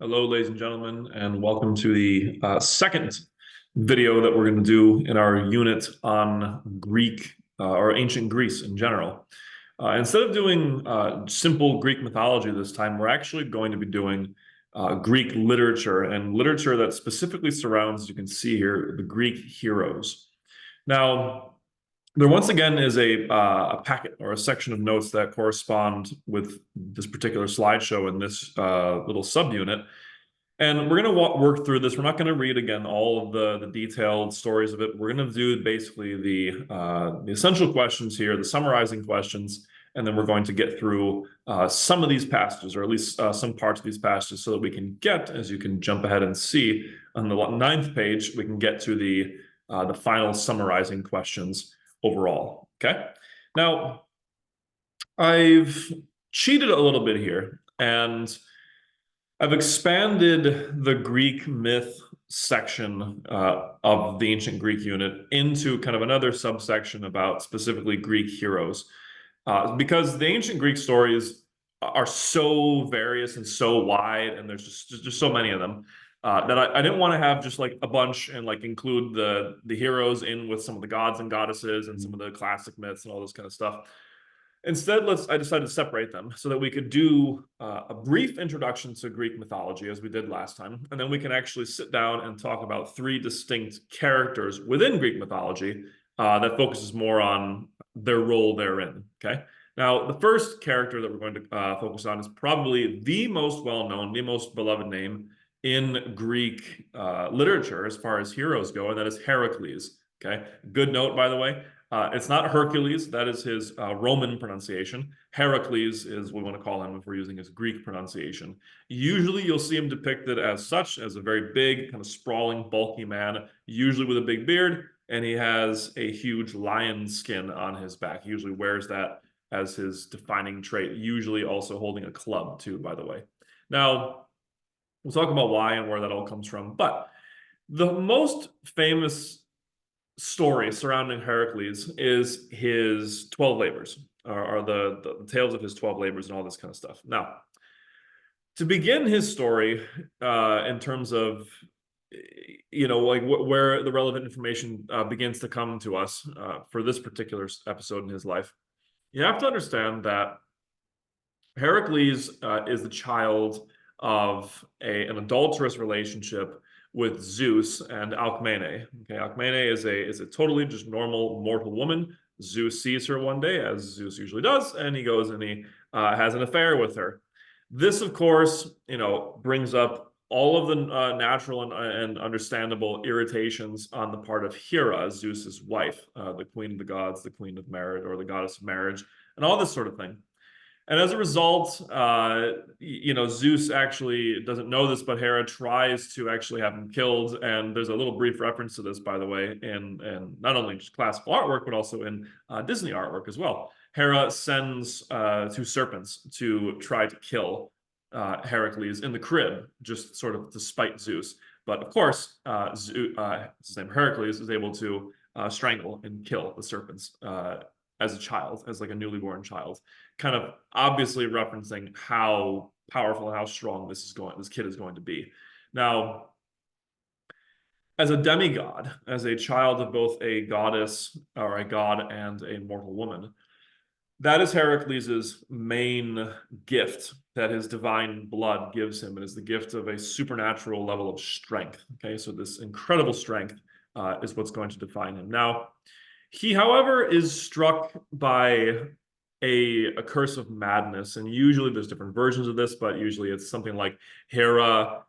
Hello, ladies and gentlemen, and welcome to the second video that we're going to do in our unit on Greek or ancient Greece in general. Instead of doing simple Greek mythology this time, we're actually going to be doing Greek literature and literature that specifically surrounds, as you can see here, the Greek heroes. Now, there once again is a packet or a section of notes that correspond with this particular slideshow in this little subunit. And we're going to work through this. We're not going to read again all of the detailed stories of it. We're going to do basically the essential questions here, the summarizing questions, and then we're going to get through some of these passages, or at least some parts of these passages, so that we can get, as you can jump ahead and see, on the 9th page, we can get to the final summarizing questions overall. Okay. Now, I've cheated a little bit here, and I've expanded the Greek myth section of the ancient Greek unit into kind of another subsection about specifically Greek heroes, because the ancient Greek stories are so various and so wide, and there's just so many of them. That I didn't want to have just like a bunch and like include the heroes in with some of the gods and goddesses and some of the classic myths and all this kind of stuff. Instead, I decided to separate them so that we could do a brief introduction to Greek mythology, as we did last time, and then we can actually sit down and talk about 3 distinct characters within Greek mythology that focuses more on their role therein. Okay. Now, the first character that we're going to focus on is probably the most well-known, the most beloved name in Greek literature as far as heroes go, and that is Heracles. Okay, good note, by the way. It's not Hercules, that is his Roman pronunciation. Heracles is what we want to call him if we're using his Greek pronunciation. Usually you'll see him depicted as such, as a very big, kind of sprawling, bulky man, usually with a big beard, and he has a huge lion skin on his back. He usually wears that as his defining trait, usually also holding a club too, by the way. Now, we'll talk about why and where that all comes from, but the most famous story surrounding Heracles is his 12 labors, or the tales of his 12 labors and all this kind of stuff. Now, to begin his story, in terms of, like where the relevant information begins to come to us for this particular episode in his life, you have to understand that Heracles is the child of an adulterous relationship with Zeus and Alcmene. Okay, Alcmene is a totally just normal mortal woman. Zeus sees her one day, as Zeus usually does, and he goes and he has an affair with her. This, of course, brings up all of the natural and understandable irritations on the part of Hera, Zeus's wife, the queen of the gods, the queen of marriage, or the goddess of marriage, and all this sort of thing. And as a result, Zeus actually doesn't know this, but Hera tries to actually have him killed. And there's a little brief reference to this, by the way, in not only just classical artwork, but also in Disney artwork as well. Hera sends 2 serpents to try to kill Heracles in the crib, just sort of to spite Zeus. But of course, his name Heracles is able to strangle and kill the serpents as a child, as like a newly born child, kind of obviously referencing how powerful and how strong this kid is going to be. Now, as a demigod, as a child of both a goddess or a god and a mortal woman, that is Heracles's main gift that his divine blood gives him. It is the gift of a supernatural level of strength. Okay, so this incredible strength is what's going to define him. Now, he, however, is struck by a curse of madness, and usually there's different versions of this, but usually it's something like Hera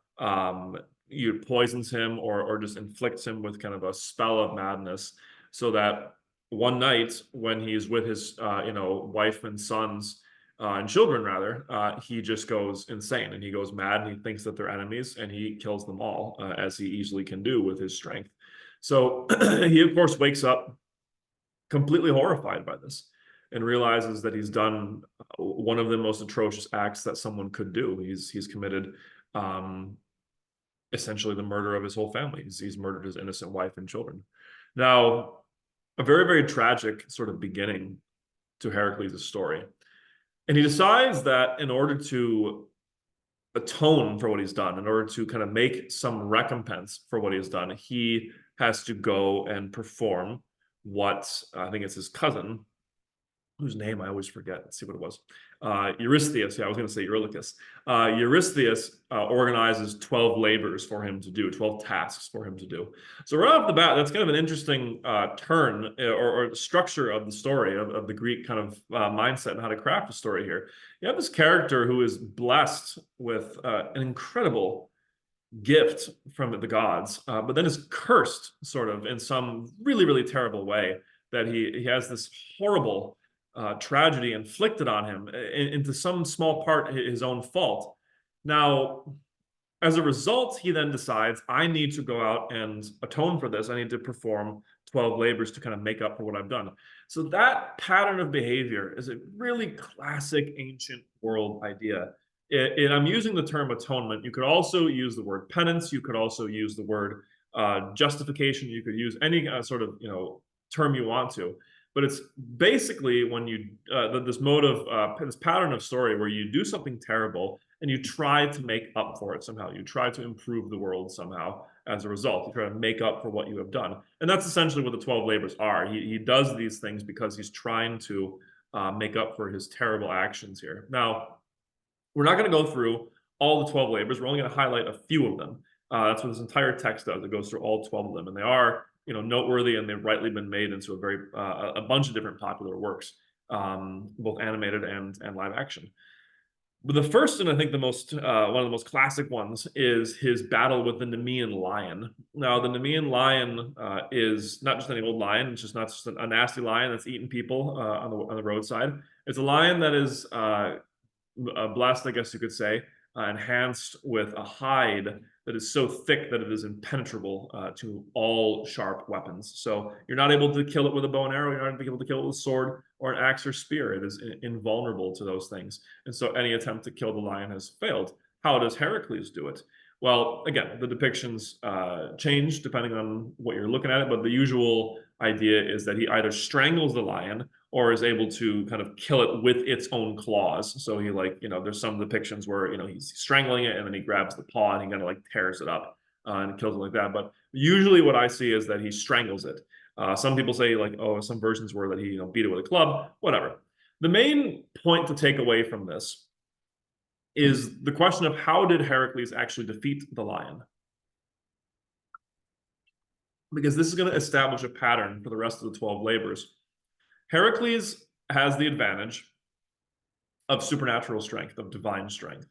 poisons him or just inflicts him with kind of a spell of madness, so that one night when he's with his wife and sons and children rather, he just goes insane and he goes mad and he thinks that they're enemies and he kills them all, as he easily can do with his strength. So he of course wakes up completely horrified by this and realizes that he's done one of the most atrocious acts that someone could do. He's committed essentially the murder of his whole family. He's murdered his innocent wife and children. Now, a very, very tragic sort of beginning to Heracles' story. And he decides that in order to atone for what he's done, in order to kind of make some recompense for what he's done, he has to go and perform what I think it's his cousin, whose name I always forget. Let's see what it was. Eurystheus. Yeah, I was going to say Eurylochus. Eurystheus organizes 12 labors for him to do, 12 tasks for him to do. So right off the bat, that's kind of an interesting turn or structure of the story of the Greek kind of mindset and how to craft a story here. You have this character who is blessed with an incredible gift from the gods, but then is cursed sort of in some really, really terrible way, that he has this horrible tragedy inflicted on him, into some small part his own fault. Now, as a result, he then decides, I need to go out and atone for this. I need to perform 12 labors to kind of make up for what I've done. So that pattern of behavior is a really classic ancient world idea. I'm using the term atonement. You could also use the word penance. You could also use the word justification. You could use any sort of term you want to. But it's basically when you this mode of this pattern of story where you do something terrible and you try to make up for it somehow. You try to improve the world somehow as a result. You try to make up for what you have done. And that's essentially what the 12 labors are. He does these things because he's trying to make up for his terrible actions here. Now, we're not going to go through all the 12 labors. We're only going to highlight a few of them. That's what this entire text does. It goes through all 12 of them. And they are noteworthy, and they've rightly been made into a bunch of different popular works, both animated and live action. But the first, and I think the most one of the most classic ones, is his battle with the Nemean lion. Now, the Nemean lion is not just any old lion. It's just not just a nasty lion that's eating people on the roadside. It's a lion that is blessed, I guess you could say, enhanced with a hide that is so thick that it is impenetrable to all sharp weapons. So you're not able to kill it with a bow and arrow. You're not able to kill it with a sword or an axe or spear. It is invulnerable to those things. And so any attempt to kill the lion has failed. How does Heracles do it? Well, again, the depictions change depending on what you're looking at it, but the usual idea is that he either strangles the lion or is able to kind of kill it with its own claws. So he there's some depictions where, he's strangling it and then he grabs the paw and he kind of like tears it up and kills it like that. But usually what I see is that he strangles it. Some people say some versions were that he, beat it with a club, whatever. The main point to take away from this is the question of how did Heracles actually defeat the lion? Because this is going to establish a pattern for the rest of the 12 labors. Heracles has the advantage of supernatural strength, of divine strength.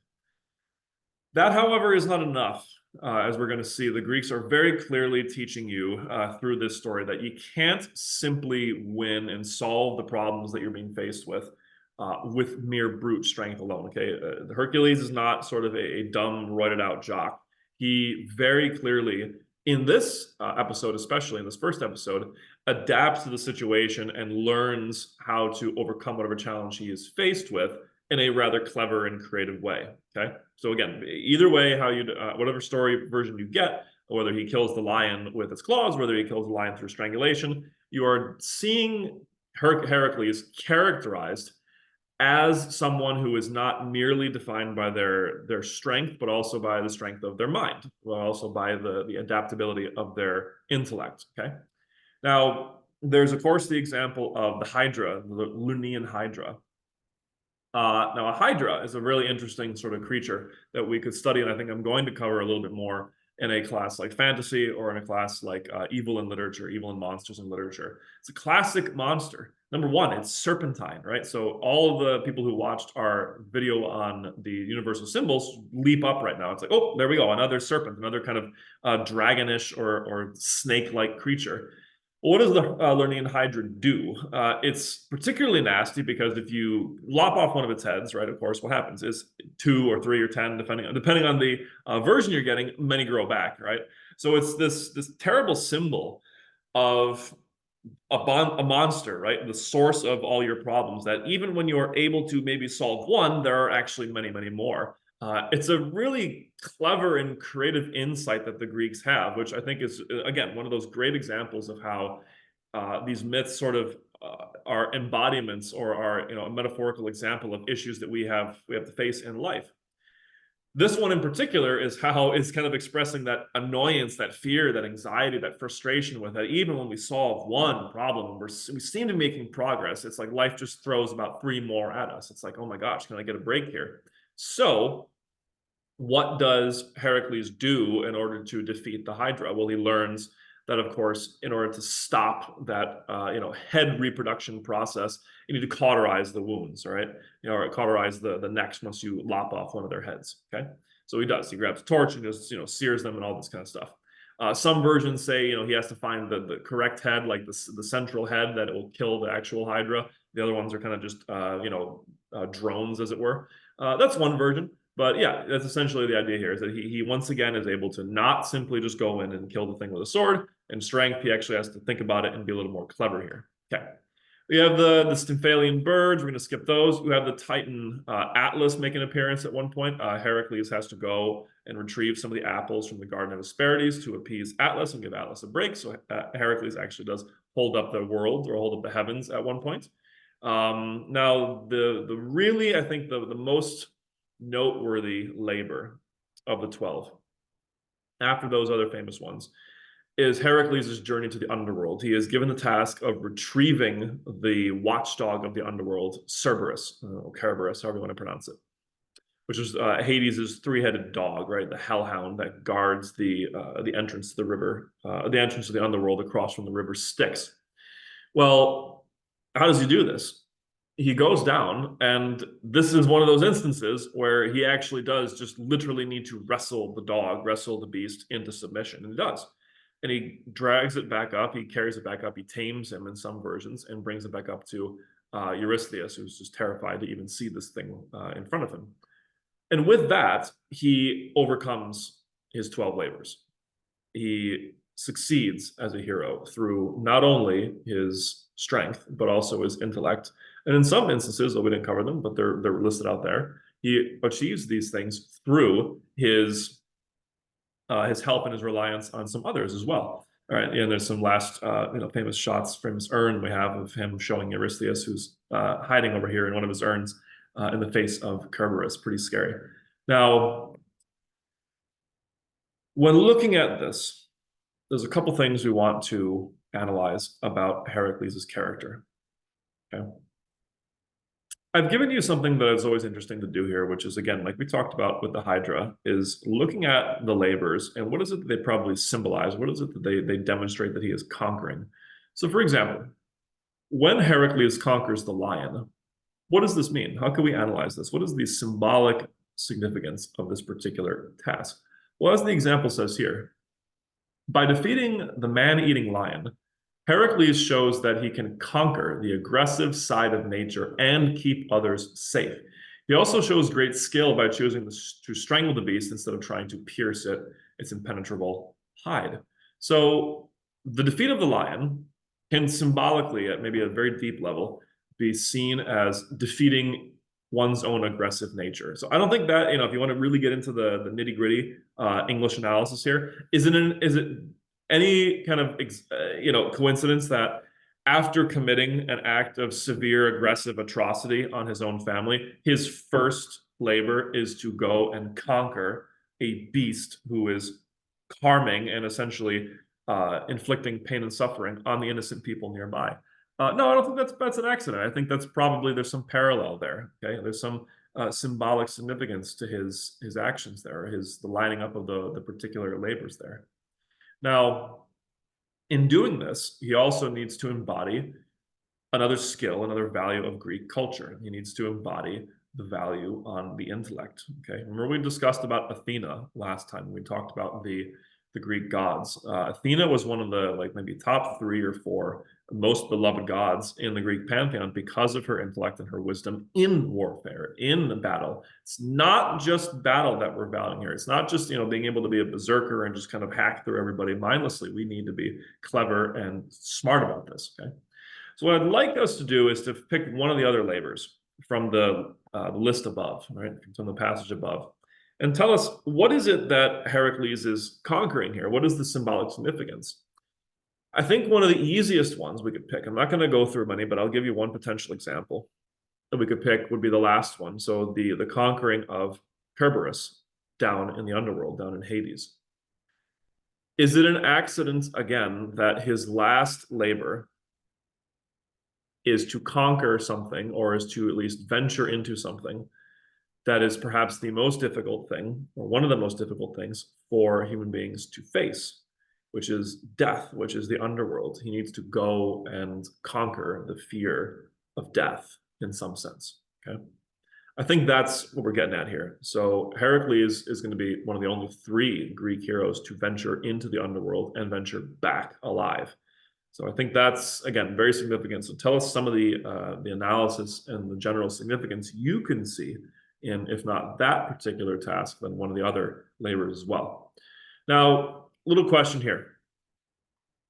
That, however, is not enough. As we're going to see, the Greeks are very clearly teaching you through this story that you can't simply win and solve the problems that you're being faced with mere brute strength alone. Okay, Hercules is not sort of a dumb, roided out jock. He very clearly, in this episode, especially in this first episode, adapts to the situation and learns how to overcome whatever challenge he is faced with in a rather clever and creative way. Okay, so again, either way, how you whatever story version you get, whether he kills the lion with its claws, whether he kills the lion through strangulation, you are seeing Heracles characterized as someone who is not merely defined by their strength, but also by the strength of their mind, but also by the adaptability of their intellect. Okay. Now, there's of course the example of the Hydra, the Lernaean Hydra. Now, a Hydra is a really interesting sort of creature that we could study, and I think I'm going to cover a little bit more in a class like fantasy or in a class like evil in literature, evil and monsters in literature. It's a classic monster. Number one, it's serpentine, right? So all of the people who watched our video on the universal symbols leap up right now. It's like, oh, there we go, another serpent, another kind of dragonish or snake-like creature. What does the Lernaean Hydra do? It's particularly nasty because if you lop off one of its heads, right, of course, what happens is 2 or 3 or 10, depending on the version you're getting, many grow back, right? So it's this terrible symbol of a monster, right? The source of all your problems, that even when you are able to maybe solve one, there are actually many, many more. It's a really clever and creative insight that the Greeks have, which I think is, again, one of those great examples of how these myths sort of are embodiments or are, a metaphorical example of issues that we have to face in life. This one in particular is how it's kind of expressing that annoyance, that fear, that anxiety, that frustration with that. Even when we solve one problem, we seem to be making progress. It's like life just throws about 3 more at us. It's like, oh my gosh, can I get a break here? So what does Heracles do in order to defeat the Hydra? Well, he learns that, of course, in order to stop that head reproduction process, you need to cauterize the wounds, right? Or cauterize the necks once you lop off one of their heads. Okay, so he does. He grabs a torch and just sears them and all this kind of stuff. Some versions say he has to find the correct head, like the central head that will kill the actual Hydra. The other ones are kind of just drones, as it were. That's one version. But yeah, that's essentially the idea here, is that he once again is able to not simply just go in and kill the thing with a sword and strength. He actually has to think about it and be a little more clever here. Okay. We have the Stymphalian birds. We're going to skip those. We have the Titan Atlas make an appearance at one point. Heracles has to go and retrieve some of the apples from the Garden of Hesperides to appease Atlas and give Atlas a break. So Heracles actually does hold up the world, or hold up the heavens at one point. Now, the really, I think the most noteworthy labor of the 12, after those other famous ones, is Heracles' journey to the underworld. He is given the task of retrieving the watchdog of the underworld, Cerberus, or Cerberus, however you want to pronounce it, which is Hades' 3-headed dog, right? The hellhound that guards the entrance to the river, the entrance to the underworld across from the river Styx. Well, how does he do this? He goes down, and this is one of those instances where he actually does just literally need to wrestle the dog, wrestle the beast into submission, and he does. And he drags it back up, he carries it back up, he tames him in some versions, and brings it back up to Eurystheus, who's just terrified to even see this thing in front of him. And with that, he overcomes his 12 labors. He succeeds as a hero through not only his strength, but also his intellect. And in some instances, though we didn't cover them, but they're listed out there, he achieves these things through his help and his reliance on some others as well. All right, and there's some last famous shots, famous urn we have of him showing Eurystheus, who's hiding over here in one of his urns in the face of Cerberus. Pretty scary. Now, when looking at this, there's a couple things we want to analyze about Heracles' character. Okay. I've given you something that is always interesting to do here, which is, again, like we talked about with the Hydra, is looking at the labors and what is it that they probably symbolize? What is it that they demonstrate that he is conquering? So, for example, when Heracles conquers the lion, what does this mean? How can we analyze this? What is the symbolic significance of this particular task? Well, as the example says here, by defeating the man-eating lion, Heracles shows that he can conquer the aggressive side of nature and keep others safe. He also shows great skill by choosing to strangle the beast instead of trying to pierce its impenetrable hide. So the defeat of the lion can symbolically, at maybe a very deep level, be seen as defeating one's own aggressive nature. So I don't think that, if you want to really get into the nitty-gritty English analysis here, is it any kind of coincidence that after committing an act of severe aggressive atrocity on his own family, his first labor is to go and conquer a beast who is harming and essentially inflicting pain and suffering on the innocent people nearby? No, I don't think that's an accident. I think that's probably, there's some parallel there. Okay, there's some symbolic significance to his actions there, the lining up of the particular labors there. Now, in doing this, he also needs to embody another skill, another value of Greek culture. He needs to embody the value on the intellect. Okay, remember we discussed about Athena last time. We talked about the Greek gods. Athena was one of the maybe top 3 or 4 most beloved gods in the Greek pantheon because of her intellect and her wisdom in warfare, in the battle. It's not just battle that we're valuing here. It's not just being able to be a berserker and just kind of hack through everybody mindlessly. We need to be clever and smart about this. Okay, so what I'd like us to do is to pick one of the other labors from the list above, right, from the passage above, and tell us, what is it that Heracles is conquering here? What is the symbolic significance? I think one of the easiest ones we could pick, I'm not going to go through many, but I'll give you one potential example that we could pick, would be the last one. So the conquering of Cerberus. down in the underworld, down in Hades. Is it an accident, again, that his last labor is to conquer something, or is to at least venture into something that is perhaps the most difficult thing, or one of the most difficult things for human beings to face, which is death, which is the underworld? He needs to go and conquer the fear of death in some sense. Okay. I think that's what we're getting at here. So Heracles is going to be one of the only three Greek heroes to venture into the underworld and venture back alive. So I think that's, again, very significant. So tell us some of the analysis and the general significance you can see in, if not that particular task, then one of the other labors as well. Now, little question here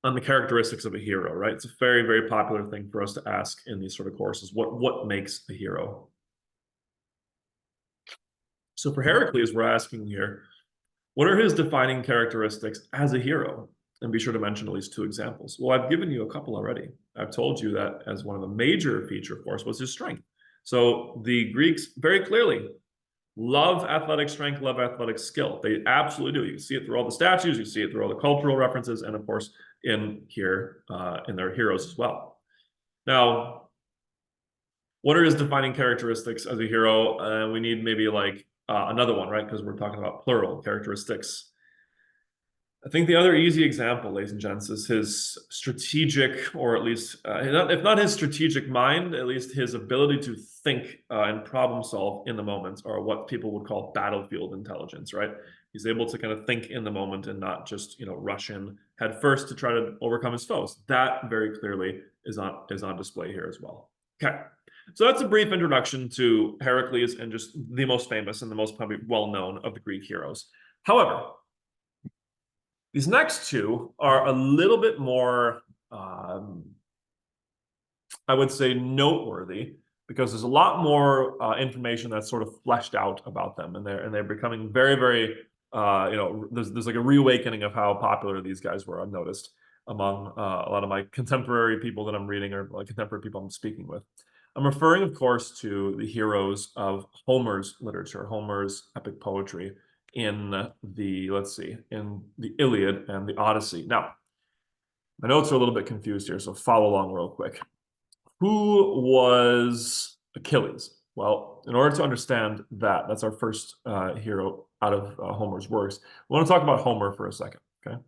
on the characteristics of a hero, right? It's a very, very popular thing for us to ask in these sort of courses. What makes a hero? So for Heracles, we're asking here, what are his defining characteristics as a hero? And be sure to mention at least two examples. Well, I've given you a couple already. I've told you that as one of the major feature, of course, was his strength. So the Greeks very clearly love athletic strength, love athletic skill. They absolutely do. You can see it through all the statues, you see it through all the cultural references, and of course, in here, in their heroes as well. Now, what are his defining characteristics as a hero? We need maybe like another one, right? Because we're talking about plural characteristics. I think the other easy example, ladies and gents, is his strategic, or at least, if not his strategic mind, at least his ability to think and problem solve in the moment, or what people would call battlefield intelligence, right? He's able to kind of think in the moment and not just, rush in head first to try to overcome his foes. That very clearly is on display here as well. Okay, so that's a brief introduction to Heracles and just the most famous and the most probably well-known of the Greek heroes. However, these next two are a little bit more, I would say, noteworthy, because there's a lot more information that's sort of fleshed out about them, and they're becoming very, very, there's like a reawakening of how popular these guys were. I've noticed among a lot of my contemporary people that I'm reading, or like contemporary people I'm speaking with. I'm referring, of course, to the heroes of Homer's literature, Homer's epic poetry, in in the Iliad and the Odyssey. Now, my notes are a little bit confused here, so follow along real quick. Who was Achilles? Well, in order to understand that, that's our first hero out of Homer's works. We want to talk about Homer for a second, okay?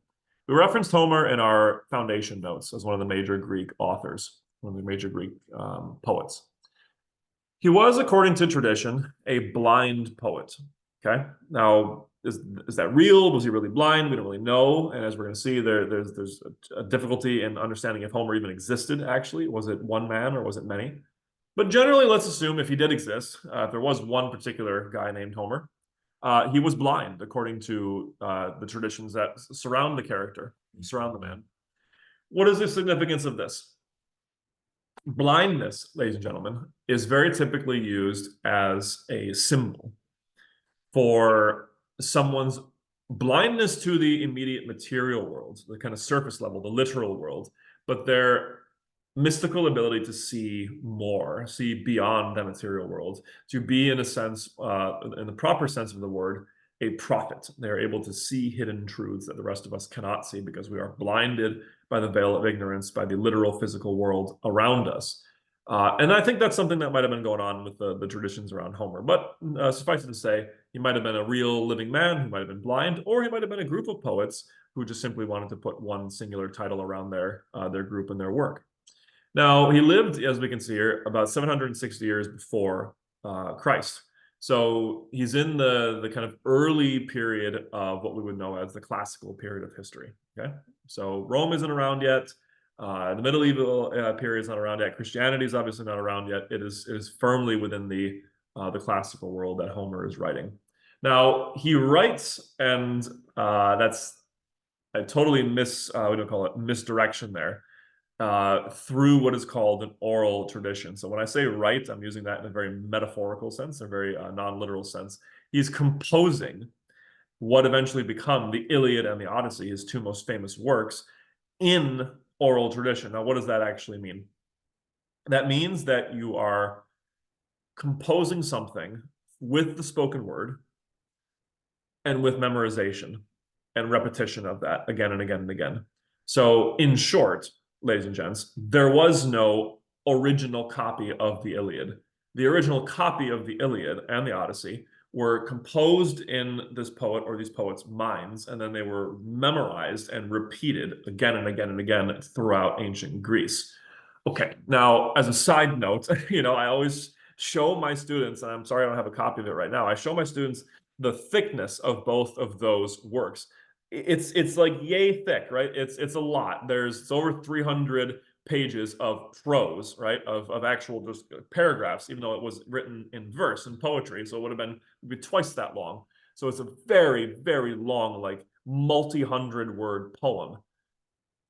We referenced Homer in our foundation notes as one of the major Greek authors, one of the major Greek poets. He was, according to tradition, a blind poet. Okay. Now, is that real? Was he really blind? We don't really know. And as we're going to see, there's a difficulty in understanding if Homer even existed, actually. Was it one man or was it many? But generally, let's assume if he did exist, if there was one particular guy named Homer, he was blind, according to the traditions that surround the character, surround the man. What is the significance of this? Blindness, ladies and gentlemen, is very typically used as a symbol for someone's blindness to the immediate material world, the kind of surface level, the literal world, but their mystical ability to see more, see beyond that material world, to be, in a sense, in the proper sense of the word, a prophet. They're able to see hidden truths that the rest of us cannot see because we are blinded by the veil of ignorance, by the literal physical world around us. And I think that's something that might have been going on with the traditions around Homer. But suffice it to say, he might have been a real living man who might have been blind, or he might have been a group of poets who just simply wanted to put one singular title around their group and their work. Now, he lived, as we can see here, about 760 years before Christ. So he's in the kind of early period of what we would know as the classical period of history. Okay, so Rome isn't around yet. The medieval period is not around yet. Christianity is obviously not around yet. It is firmly within the classical world that Homer is writing. Now he writes, and that's a totally misdirection there. Through what is called an oral tradition. So when I say write, I'm using that in a very metaphorical sense, a very non-literal sense. He's composing what eventually become the Iliad and the Odyssey, his two most famous works, in oral tradition. Now, what does that actually mean? That means that you are composing something with the spoken word and with memorization and repetition of that again and again and again. So, in short, ladies and gents, there was no original copy of the Iliad. The original copy of the Iliad and the Odyssey were composed in this poet or these poets' minds, and then they were memorized and repeated again and again and again throughout ancient Greece. Okay, now as a side note, I always show my students, and I'm sorry I don't have a copy of it right now. I show my students the thickness of both of those works. It's like yay thick, right? It's a lot. It's over 300 pages of prose, right? Of actual just paragraphs, even though it was written in verse and poetry, so it would have be twice that long. So it's a very, very long, like multi-hundred word poem.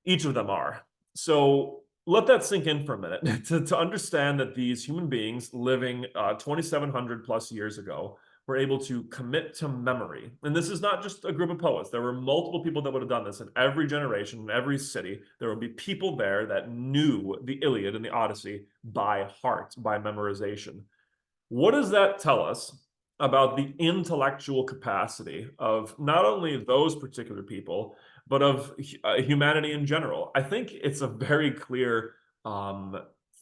Each of them are. So let that sink in for a minute to understand that these human beings living 2,700 plus years ago were able to commit to memory. And this is not just a group of poets. There were multiple people that would have done this in every generation, in every city. There would be people there that knew the Iliad and the Odyssey by heart, by memorization. What does that tell us about the intellectual capacity of not only those particular people, but of humanity in general? I think it's a very clear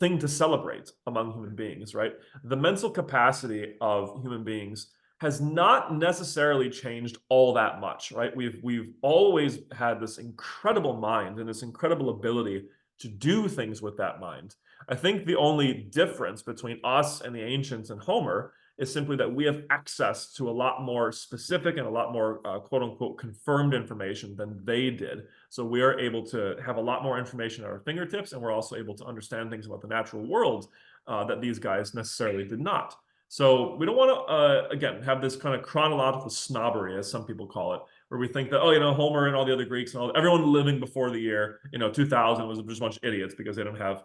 thing to celebrate among human beings, right? The mental capacity of human beings has not necessarily changed all that much, right? We've always had this incredible mind and this incredible ability to do things with that mind. I think the only difference between us and the ancients and Homer is simply that we have access to a lot more specific and a lot more quote unquote confirmed information than they did. So we are able to have a lot more information at our fingertips, and we're also able to understand things about the natural world that these guys necessarily did not. So we don't want to, again, have this kind of chronological snobbery, as some people call it, where we think that, Homer and all the other Greeks and everyone living before the year, 2000 was just a bunch of idiots because they don't have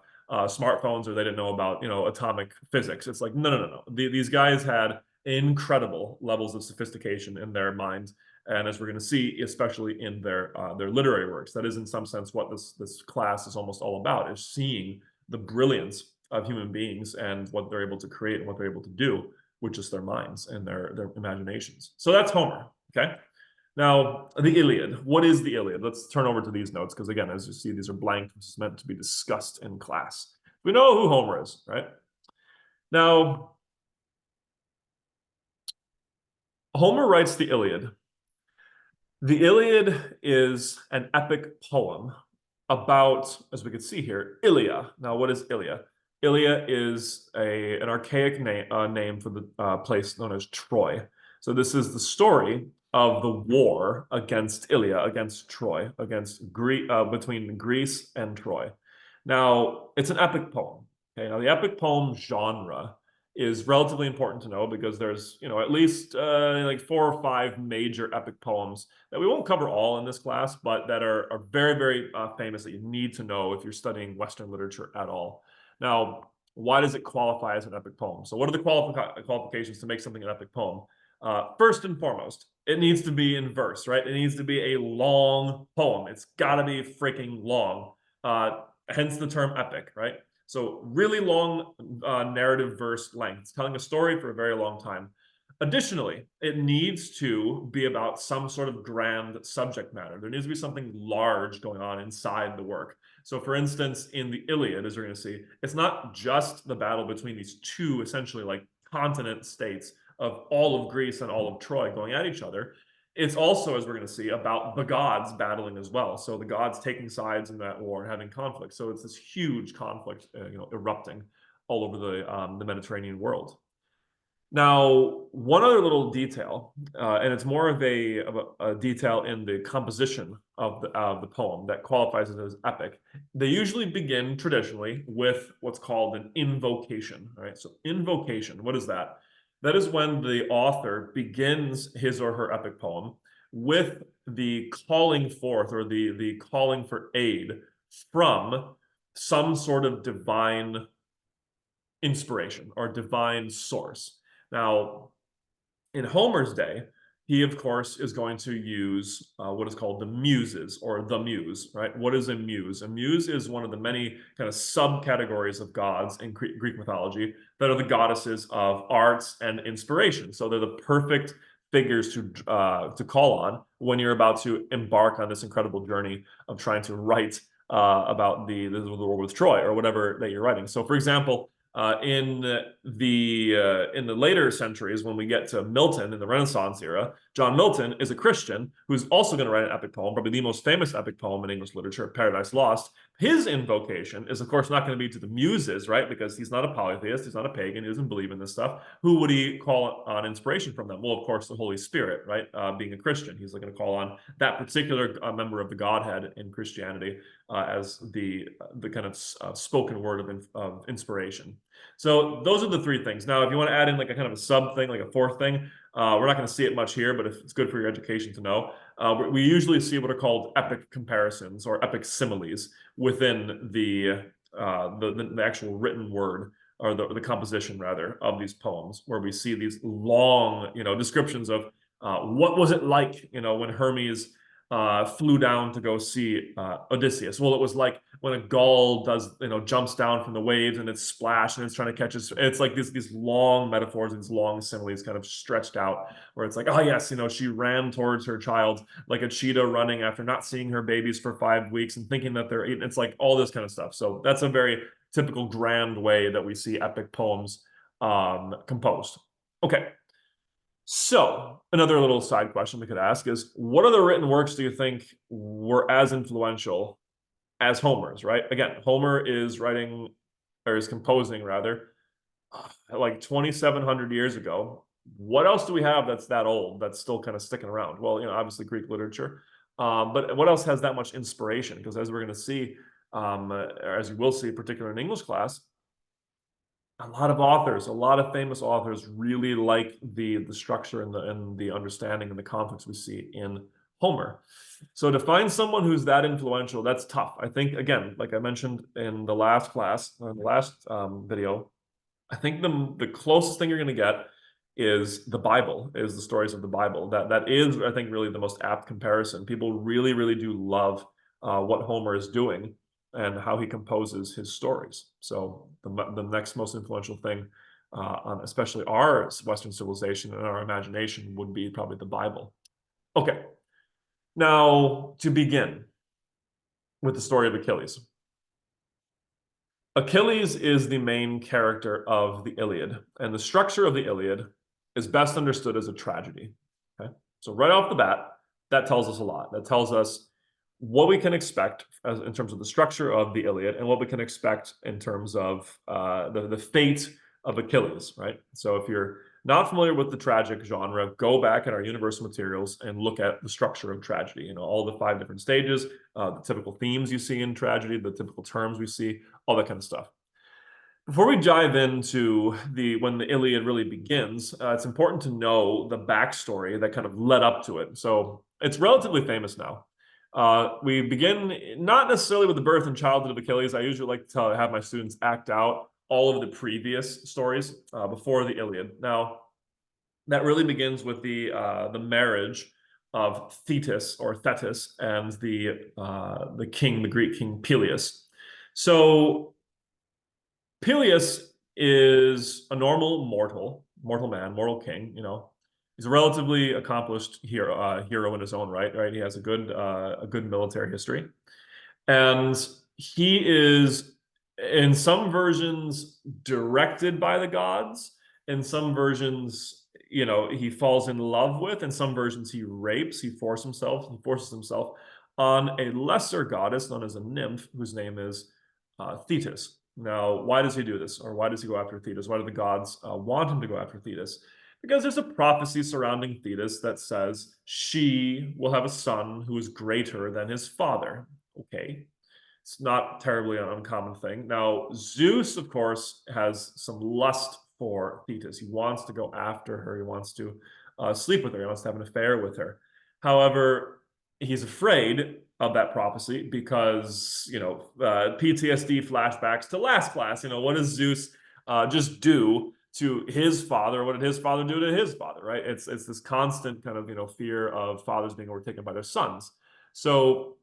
smartphones or they didn't know about, atomic physics. It's like, no. These guys had incredible levels of sophistication in their minds. And as we're going to see, especially in their literary works, that is in some sense what this class is almost all about, is seeing the brilliance of human beings and what they're able to create and what they're able to do with just their minds and their imaginations. So that's Homer, okay? Now, the Iliad. What is the Iliad? Let's turn over to these notes, because again, as you see, these are blank. This is meant to be discussed in class. We know who Homer is, right? Now, Homer writes the Iliad. The Iliad is an epic poem about, as we can see here, Ilia. Now, what is Ilia? Ilia is an archaic name for the place known as Troy. So this is the story of the war against Ilia, against Troy, between Greece and Troy. Now, it's an epic poem. Okay, now the epic poem genre is relatively important to know because there's, at least like 4 or 5 major epic poems that we won't cover all in this class, but that are very, very famous that you need to know if you're studying Western literature at all. Now, why does it qualify as an epic poem? So what are the qualifications to make something an epic poem? First and foremost, it needs to be in verse, right? It needs to be a long poem. It's got to be freaking long. Hence the term epic, right? So really long narrative verse lengths, telling a story for a very long time. Additionally, it needs to be about some sort of grand subject matter. There needs to be something large going on inside the work. So for instance, in the Iliad, as we're going to see, it's not just the battle between these two essentially like continent states of all of Greece and all of Troy going at each other. It's also, as we're going to see, about the gods battling as well. So the gods taking sides in that war and having conflict. So it's this huge conflict, erupting all over the Mediterranean world. Now, one other little detail, and it's more of a detail in the composition of the poem that qualifies it as epic. They usually begin traditionally with what's called an invocation. All right, so invocation, what is that? That is when the author begins his or her epic poem with the calling forth or the calling for aid from some sort of divine inspiration or divine source. Now, in Homer's day, he, of course, is going to use what is called the muses or the muse, right? What is a muse? A muse is one of the many kind of subcategories of gods in Greek mythology that are the goddesses of arts and inspiration. So they're the perfect figures to call on when you're about to embark on this incredible journey of trying to write about the war with Troy or whatever that you're writing. So, for example, in the later centuries, when we get to Milton in the Renaissance era, John Milton is a Christian who's also going to write an epic poem, probably the most famous epic poem in English literature, Paradise Lost. His invocation is, of course, not going to be to the muses, right? Because he's not a polytheist, he's not a pagan, he doesn't believe in this stuff. Who would he call on inspiration from them? Well, of course, the Holy Spirit, right? Being a Christian, he's going to call on that particular member of the Godhead in Christianity as the kind of spoken word of inspiration. So those are the three things. Now, if you want to add in like a kind of a sub thing, like a fourth thing, we're not going to see it much here, but if it's good for your education to know, we usually see what are called epic comparisons or epic similes within the actual written word or the composition rather of these poems, where we see these long, descriptions of what was it like, when Hermes flew down to go see Odysseus. Well, it was like when a gull does, jumps down from the waves and it's splashed and it's trying to catch it. It's like these long metaphors, these long similes kind of stretched out, where it's like, oh yes, she ran towards her child like a cheetah running after not seeing her babies for 5 weeks and thinking that they're eating. It's like all this kind of stuff. So that's a very typical grand way that we see epic poems composed. Okay. So another little side question we could ask is, what other written works do you think were as influential as Homer's, right? Again, Homer is writing, or is composing rather, like 2,700 years ago. What else do we have that's that old, that's still kind of sticking around? Well, obviously Greek literature. But what else has that much inspiration? Because as we're going to see, or as you will see, particularly in English class, a lot of authors, a lot of famous authors really like the structure and the understanding and the conflicts we see in Homer. So to find someone who's that influential, that's tough. I think, again, like I mentioned in the last class, or in the last video, I think the closest thing you're going to get is the Bible, is the stories of the Bible. That is, I think, really the most apt comparison. People really, really do love what Homer is doing and how he composes his stories. So the next most influential thing on especially our Western civilization and our imagination would be probably the Bible. Okay, now to begin with the story of Achilles. Achilles is the main character of the Iliad, and the structure of the Iliad is best understood as a tragedy. Okay, so right off the bat, that tells us a lot. That tells us what we can expect in terms of the structure of the Iliad and what we can expect in terms of the fate of Achilles, right? So if you're not familiar with the tragic genre, go back in our universal materials and look at the structure of tragedy, all the 5 different stages, the typical themes you see in tragedy, the typical terms we see, all that kind of stuff. Before we dive into when the Iliad really begins, it's important to know the backstory that kind of led up to it. So it's relatively famous now. We begin not necessarily with the birth and childhood of Achilles. I usually like to have my students act out all of the previous stories before the Iliad. Now, that really begins with the marriage of Thetis or Thetis and the king, the Greek king Peleus. So Peleus is a normal mortal man, mortal king. He's a relatively accomplished hero in his own right. Right, he has a good military history, and he is in some versions directed by the gods. In some versions, he falls in love with. In some versions, he rapes. He forces himself on a lesser goddess known as a nymph, whose name is Thetis. Now, why does he do this? Or why does he go after Thetis? Why do the gods want him to go after Thetis? Because there's a prophecy surrounding Thetis that says she will have a son who is greater than his father. Okay, it's not terribly an uncommon thing. Now, Zeus, of course, has some lust for Thetis. He wants to go after her. He wants to sleep with her. He wants to have an affair with her. However, he's afraid of that prophecy because, PTSD flashbacks to last class. What does Zeus just do to his father? What did his father do to his father, right? It's this constant kind of, fear of fathers being overtaken by their sons. So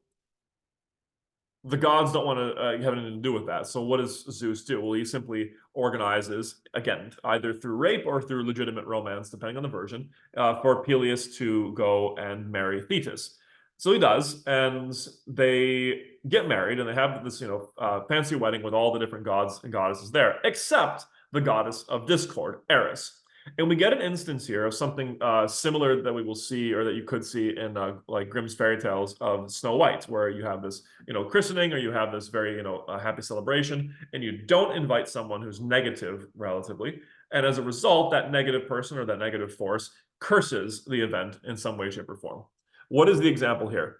The gods don't want to have anything to do with that. So what does Zeus do? Well, he simply organizes, again, either through rape or through legitimate romance, depending on the version, for Peleus to go and marry Thetis. So he does, and they get married, and they have this, fancy wedding with all the different gods and goddesses there, except the goddess of discord, Eris. And we get an instance here of something similar that we will see, or that you could see in like Grimm's fairy tales of Snow White, where you have this, christening, or you have this very, happy celebration, and you don't invite someone who's negative relatively. And as a result, that negative person or that negative force curses the event in some way, shape, or form. What is the example here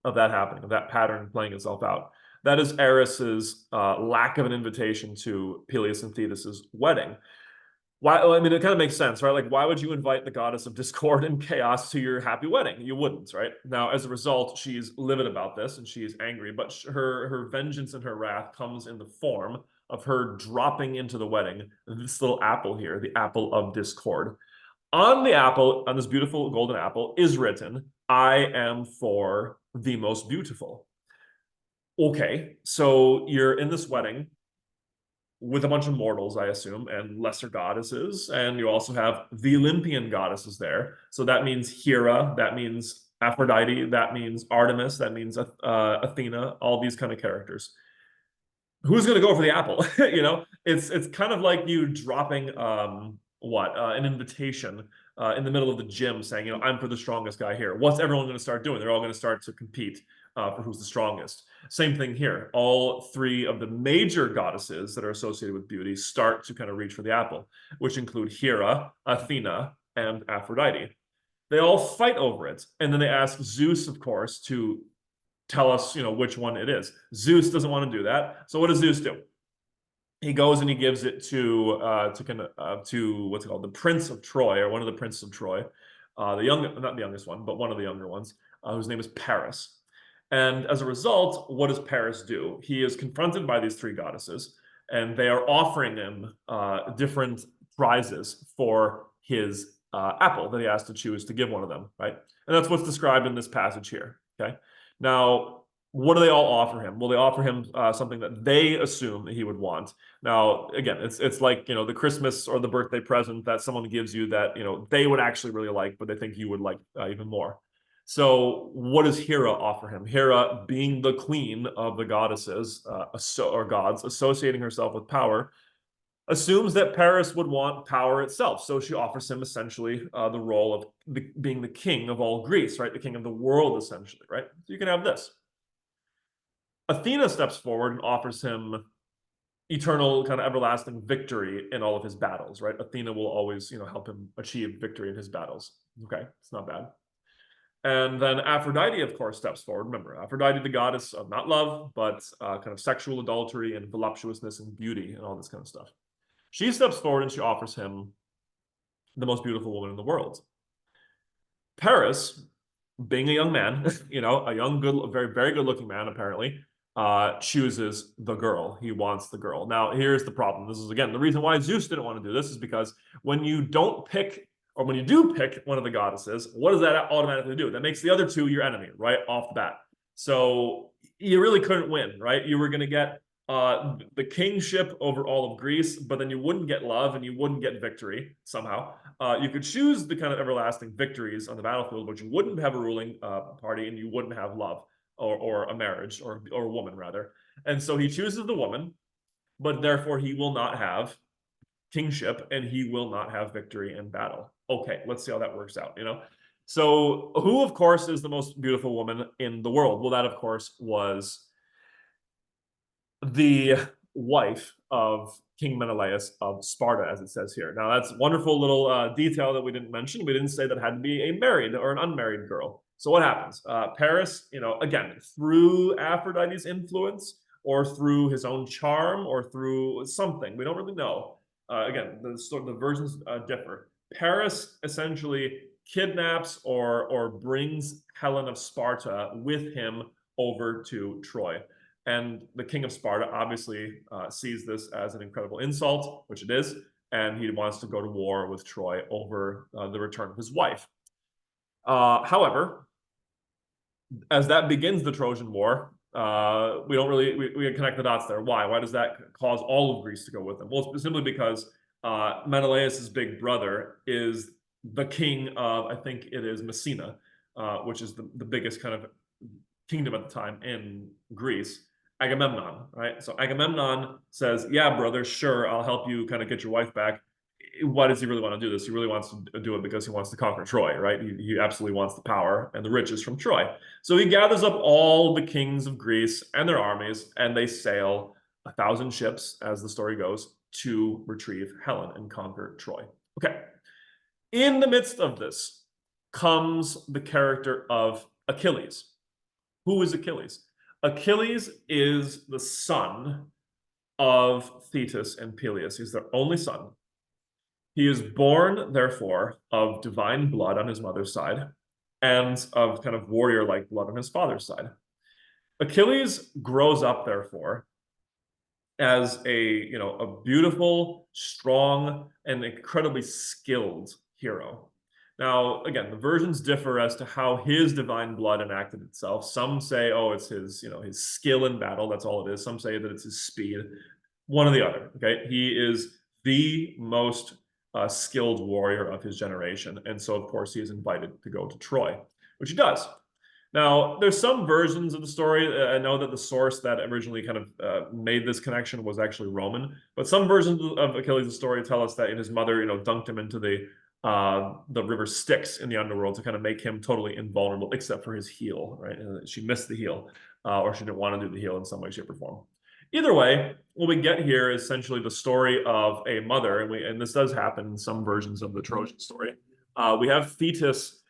of that happening, of that pattern playing itself out? That is Eris's lack of an invitation to Peleus and Thetis's wedding. Why? I mean, it kind of makes sense, right? Like, why would you invite the goddess of discord and chaos to your happy wedding? You wouldn't, right? Now, as a result, she's livid about this and she's angry, but her vengeance and her wrath comes in the form of her dropping into the wedding this little apple here, the apple of discord. On the apple, on this beautiful golden apple, is written, "I am for the most beautiful." Okay, so you're in this wedding with a bunch of mortals, I assume, and lesser goddesses. And you also have the Olympian goddesses there. So that means Hera, that means Aphrodite, that means Artemis, that means Athena, all these kind of characters. Who's going to go for the apple? It's kind of like you dropping an invitation in the middle of the gym saying, I'm for the strongest guy here. What's everyone going to start doing? They're all going to start to compete for who's the strongest. Same thing here. All three of the major goddesses that are associated with beauty start to kind of reach for the apple, which include Hera, Athena, and Aphrodite. They all fight over it, and then they ask Zeus, of course, to tell us, which one it is. Zeus doesn't want to do that. So what does Zeus do? He goes and he gives it to what's it called, the Prince of Troy, or one of the princes of Troy, not the youngest one, but one of the younger ones, whose name is Paris. And as a result, what does Paris do? He is confronted by these three goddesses, and they are offering him different prizes for his apple that he has to choose to give one of them, right? And that's what's described in this passage here, okay? Now, what do they all offer him? Well, they offer him something that they assume that he would want. Now, again, it's like, the Christmas or the birthday present that someone gives you that, they would actually really like, but they think you would like even more. So what does Hera offer him? Hera, being the queen of the goddesses or gods, associating herself with power, assumes that Paris would want power itself. So she offers him essentially the role of being the king of all Greece, right? The king of the world, essentially, right? So you can have this. Athena steps forward and offers him eternal, kind of everlasting victory in all of his battles, right? Athena will always, help him achieve victory in his battles. Okay, it's not bad. And then Aphrodite, of course, steps forward. Remember, Aphrodite, the goddess of not love, but kind of sexual adultery and voluptuousness and beauty and all this kind of stuff. She steps forward and she offers him the most beautiful woman in the world. Paris, being a young man, a young, good, very, very good-looking man, apparently, chooses the girl. He wants the girl. Now, here's the problem. This is, again, the reason why Zeus didn't want to do this is because when you don't pick, or when you do pick one of the goddesses, what does that automatically do? That makes the other two your enemy, right, off the bat. So you really couldn't win, right? You were going to get the kingship over all of Greece, but then you wouldn't get love and you wouldn't get victory somehow. You could choose the kind of everlasting victories on the battlefield, but you wouldn't have a ruling party and you wouldn't have love or a marriage or a woman, rather. And so he chooses the woman, but therefore he will not have kingship and he will not have victory in battle. Okay, let's see how that works out, So who, of course, is the most beautiful woman in the world? Well, that, of course, was the wife of King Menelaus of Sparta, as it says here. Now, that's wonderful little detail that we didn't mention. We didn't say that it had to be a married or an unmarried girl. So what happens? Paris, again, through Aphrodite's influence or through his own charm or through something, we don't really know. Again, the versions differ. Paris essentially kidnaps or brings Helen of Sparta with him over to Troy. And the king of Sparta obviously sees this as an incredible insult, which it is, and he wants to go to war with Troy over the return of his wife. However, as that begins the Trojan War, We don't really we connect the dots there. Why does that cause all of Greece to go with them? Well, it's simply because Menelaus's big brother is the king of, I think it is Messina, which is the biggest kind of kingdom at the time in Greece. Agamemnon, right? So Agamemnon says, "Yeah, brother, sure, I'll help you kind of get your wife back." Why does he really want to do this? He really wants to do it because he wants to conquer Troy, right? He absolutely wants the power and the riches from Troy. So he gathers up all the kings of Greece and their armies, and they sail 1,000 ships, as the story goes, to retrieve Helen and conquer Troy. Okay. In the midst of this comes the character of Achilles. Who is Achilles? Achilles is the son of Thetis and Peleus. He's their only son. He is born, therefore, of divine blood on his mother's side and of kind of warrior-like blood on his father's side. Achilles grows up, therefore, as a beautiful, strong, and incredibly skilled hero. Now, again, the versions differ as to how his divine blood enacted itself. Some say, oh, it's his skill in battle. That's all it is. Some say that it's his speed. One or the other. Okay, he is the most skilled warrior of his generation, and so of course he is invited to go to Troy, which he does. Now, there's some versions of the story. I know that the source that originally kind of made this connection was actually Roman, but some versions of Achilles' story tell us that his mother, dunked him into the river Styx in the underworld to kind of make him totally invulnerable, except for his heel, right? She missed the heel, or she didn't want to do the heel in some way, shape, or form. Either way, what we get here is essentially the story of a mother, and this does happen in some versions of the Trojan story. We have Thetis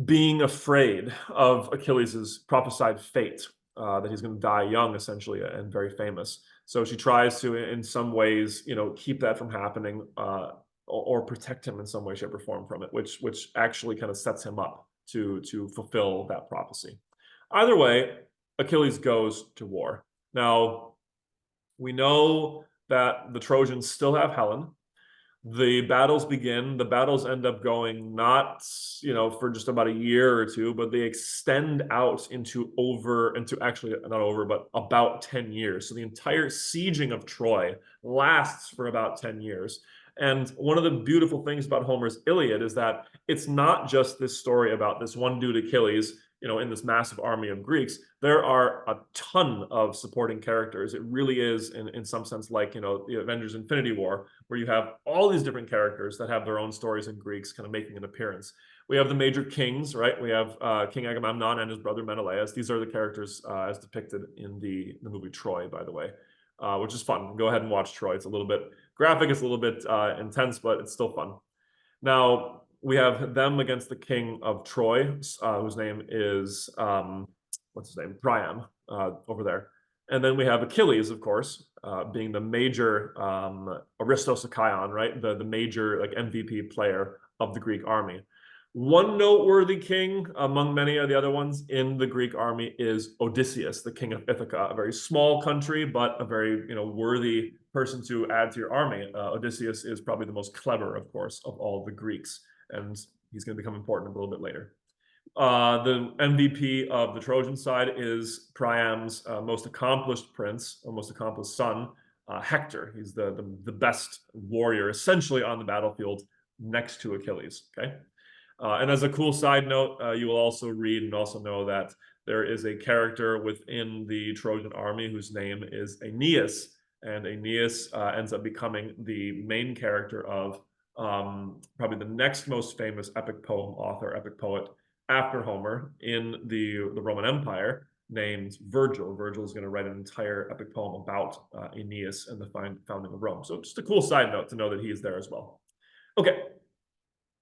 being afraid of Achilles' prophesied fate, that he's going to die young, essentially, and very famous. So she tries to, in some ways, keep that from happening, or protect him in some way, shape, or form from it, which actually kind of sets him up to fulfill that prophecy. Either way, Achilles goes to war. Now, we know that the Trojans still have Helen. The battles begin. The battles end up going not, for just about a year or two, but they extend out into actually not over, but about 10 years. So the entire sieging of Troy lasts for about 10 years. And one of the beautiful things about Homer's Iliad is that it's not just this story about this one dude Achilles, in this massive army of Greeks. There are a ton of supporting characters. It really is, in some sense, like, the Avengers Infinity War, where you have all these different characters that have their own stories in Greeks kind of making an appearance. We have the major kings, right? We have King Agamemnon and his brother Menelaus. These are the characters as depicted in the movie Troy, by the way, which is fun. Go ahead and watch Troy. It's a little bit graphic, it's a little bit intense, but it's still fun. Now, we have them against the king of Troy, whose name is, what's his name? Priam, over there. And then we have Achilles, of course, being the major Aristos Achaion, right? The major MVP player of the Greek army. One noteworthy king among many of the other ones in the Greek army is Odysseus, the king of Ithaca, a very small country, but a very worthy person to add to your army. Odysseus is probably the most clever, of course, of all the Greeks, and he's going to become important a little bit later. The MVP of the Trojan side is Priam's most accomplished prince, or most accomplished son, Hector. He's the best warrior, essentially, on the battlefield next to Achilles. Okay. And as a cool side note, you will also read and also know that there is a character within the Trojan army whose name is Aeneas, and Aeneas ends up becoming the main character of probably the next most famous epic poem author, epic poet after Homer in the Roman Empire, named Virgil. Virgil is going to write an entire epic poem about Aeneas and the founding of Rome. So just a cool side note to know that he is there as well. Okay.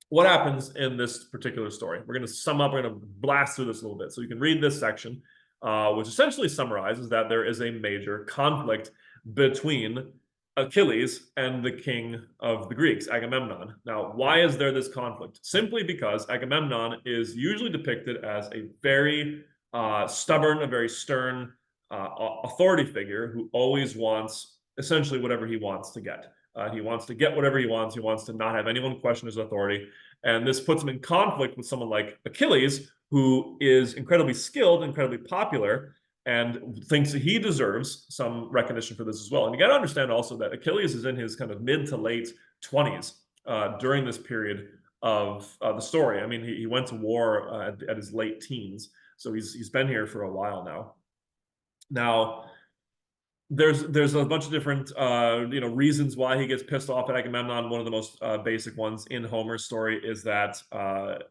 What happens in this particular story? We're going to sum up, we're going to blast through this a little bit. So you can read this section, which essentially summarizes that there is a major conflict between Achilles and the king of the Greeks, Agamemnon. Now, why is there this conflict? Simply because Agamemnon is usually depicted as a very stubborn, a very stern authority figure who always wants essentially whatever he wants to get. He wants to get whatever he wants. He wants to not have anyone question his authority. And this puts him in conflict with someone like Achilles, who is incredibly skilled, incredibly popular, and thinks that he deserves some recognition for this as well. And you got to understand also that Achilles is in his kind of mid to late 20s during this period of the story. I mean, he went to war at his late teens, so he's been here for a while now. Now, there's a bunch of different reasons why he gets pissed off at Agamemnon. One of the most basic ones in Homer's story is that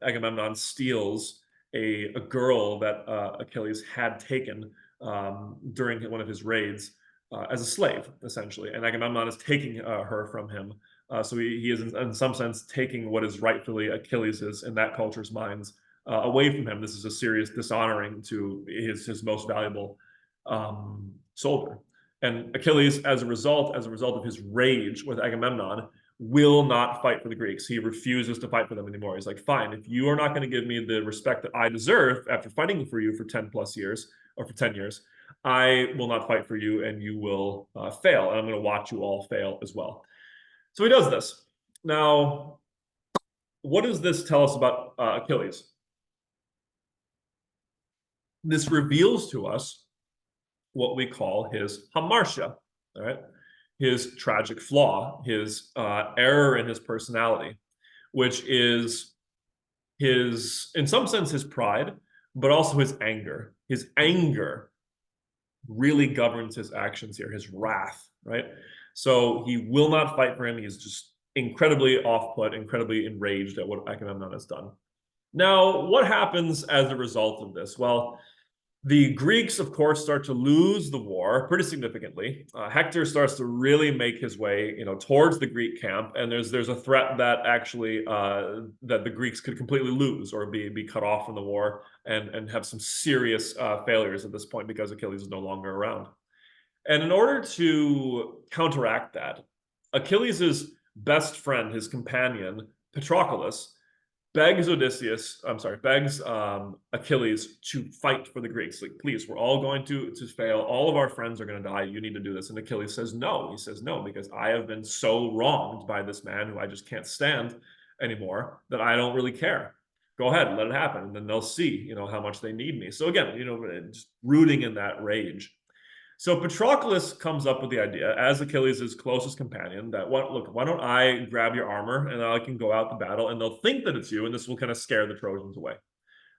Agamemnon steals a girl that Achilles had taken during one of his raids as a slave, essentially, and Agamemnon is taking her from him. So he is in some sense taking what is rightfully Achilles's in that culture's minds away from him. This is a serious dishonoring to his most valuable soldier. And Achilles, as a result of his rage with Agamemnon, will not fight for the Greeks. He refuses to fight for them anymore. He's like, fine, if you are not going to give me the respect that I deserve after fighting for you for 10 plus years, or for 10 years, I will not fight for you, and you will fail. And I'm going to watch you all fail as well. So he does this. Now, what does this tell us about Achilles? This reveals to us what we call his hamartia, all right? His tragic flaw, his error in his personality, which is his, in some sense, his pride, but also his anger. His anger really governs his actions here, his wrath, right? So he will not fight for him. He's just incredibly off-put, incredibly enraged at what Agamemnon has done. Now, what happens as a result of this? Well, the Greeks, of course, start to lose the war pretty significantly. Hector starts to really make his way, towards the Greek camp, and there's a threat that actually that the Greeks could completely lose or be cut off from the war and have some serious failures at this point because Achilles is no longer around. And in order to counteract that, Achilles' best friend, his companion, Patroclus, begs Achilles to fight for the Greeks. Like, please, we're all going to fail. All of our friends are going to die. You need to do this. And Achilles says no. He says no, because I have been so wronged by this man who I just can't stand anymore that I don't really care. Go ahead, let it happen. And then they'll see, how much they need me. So again, just rooting in that rage. So Patroclus comes up with the idea, as Achilles' closest companion, that why don't I grab your armor and I can go out to battle, and they'll think that it's you, and this will kind of scare the Trojans away.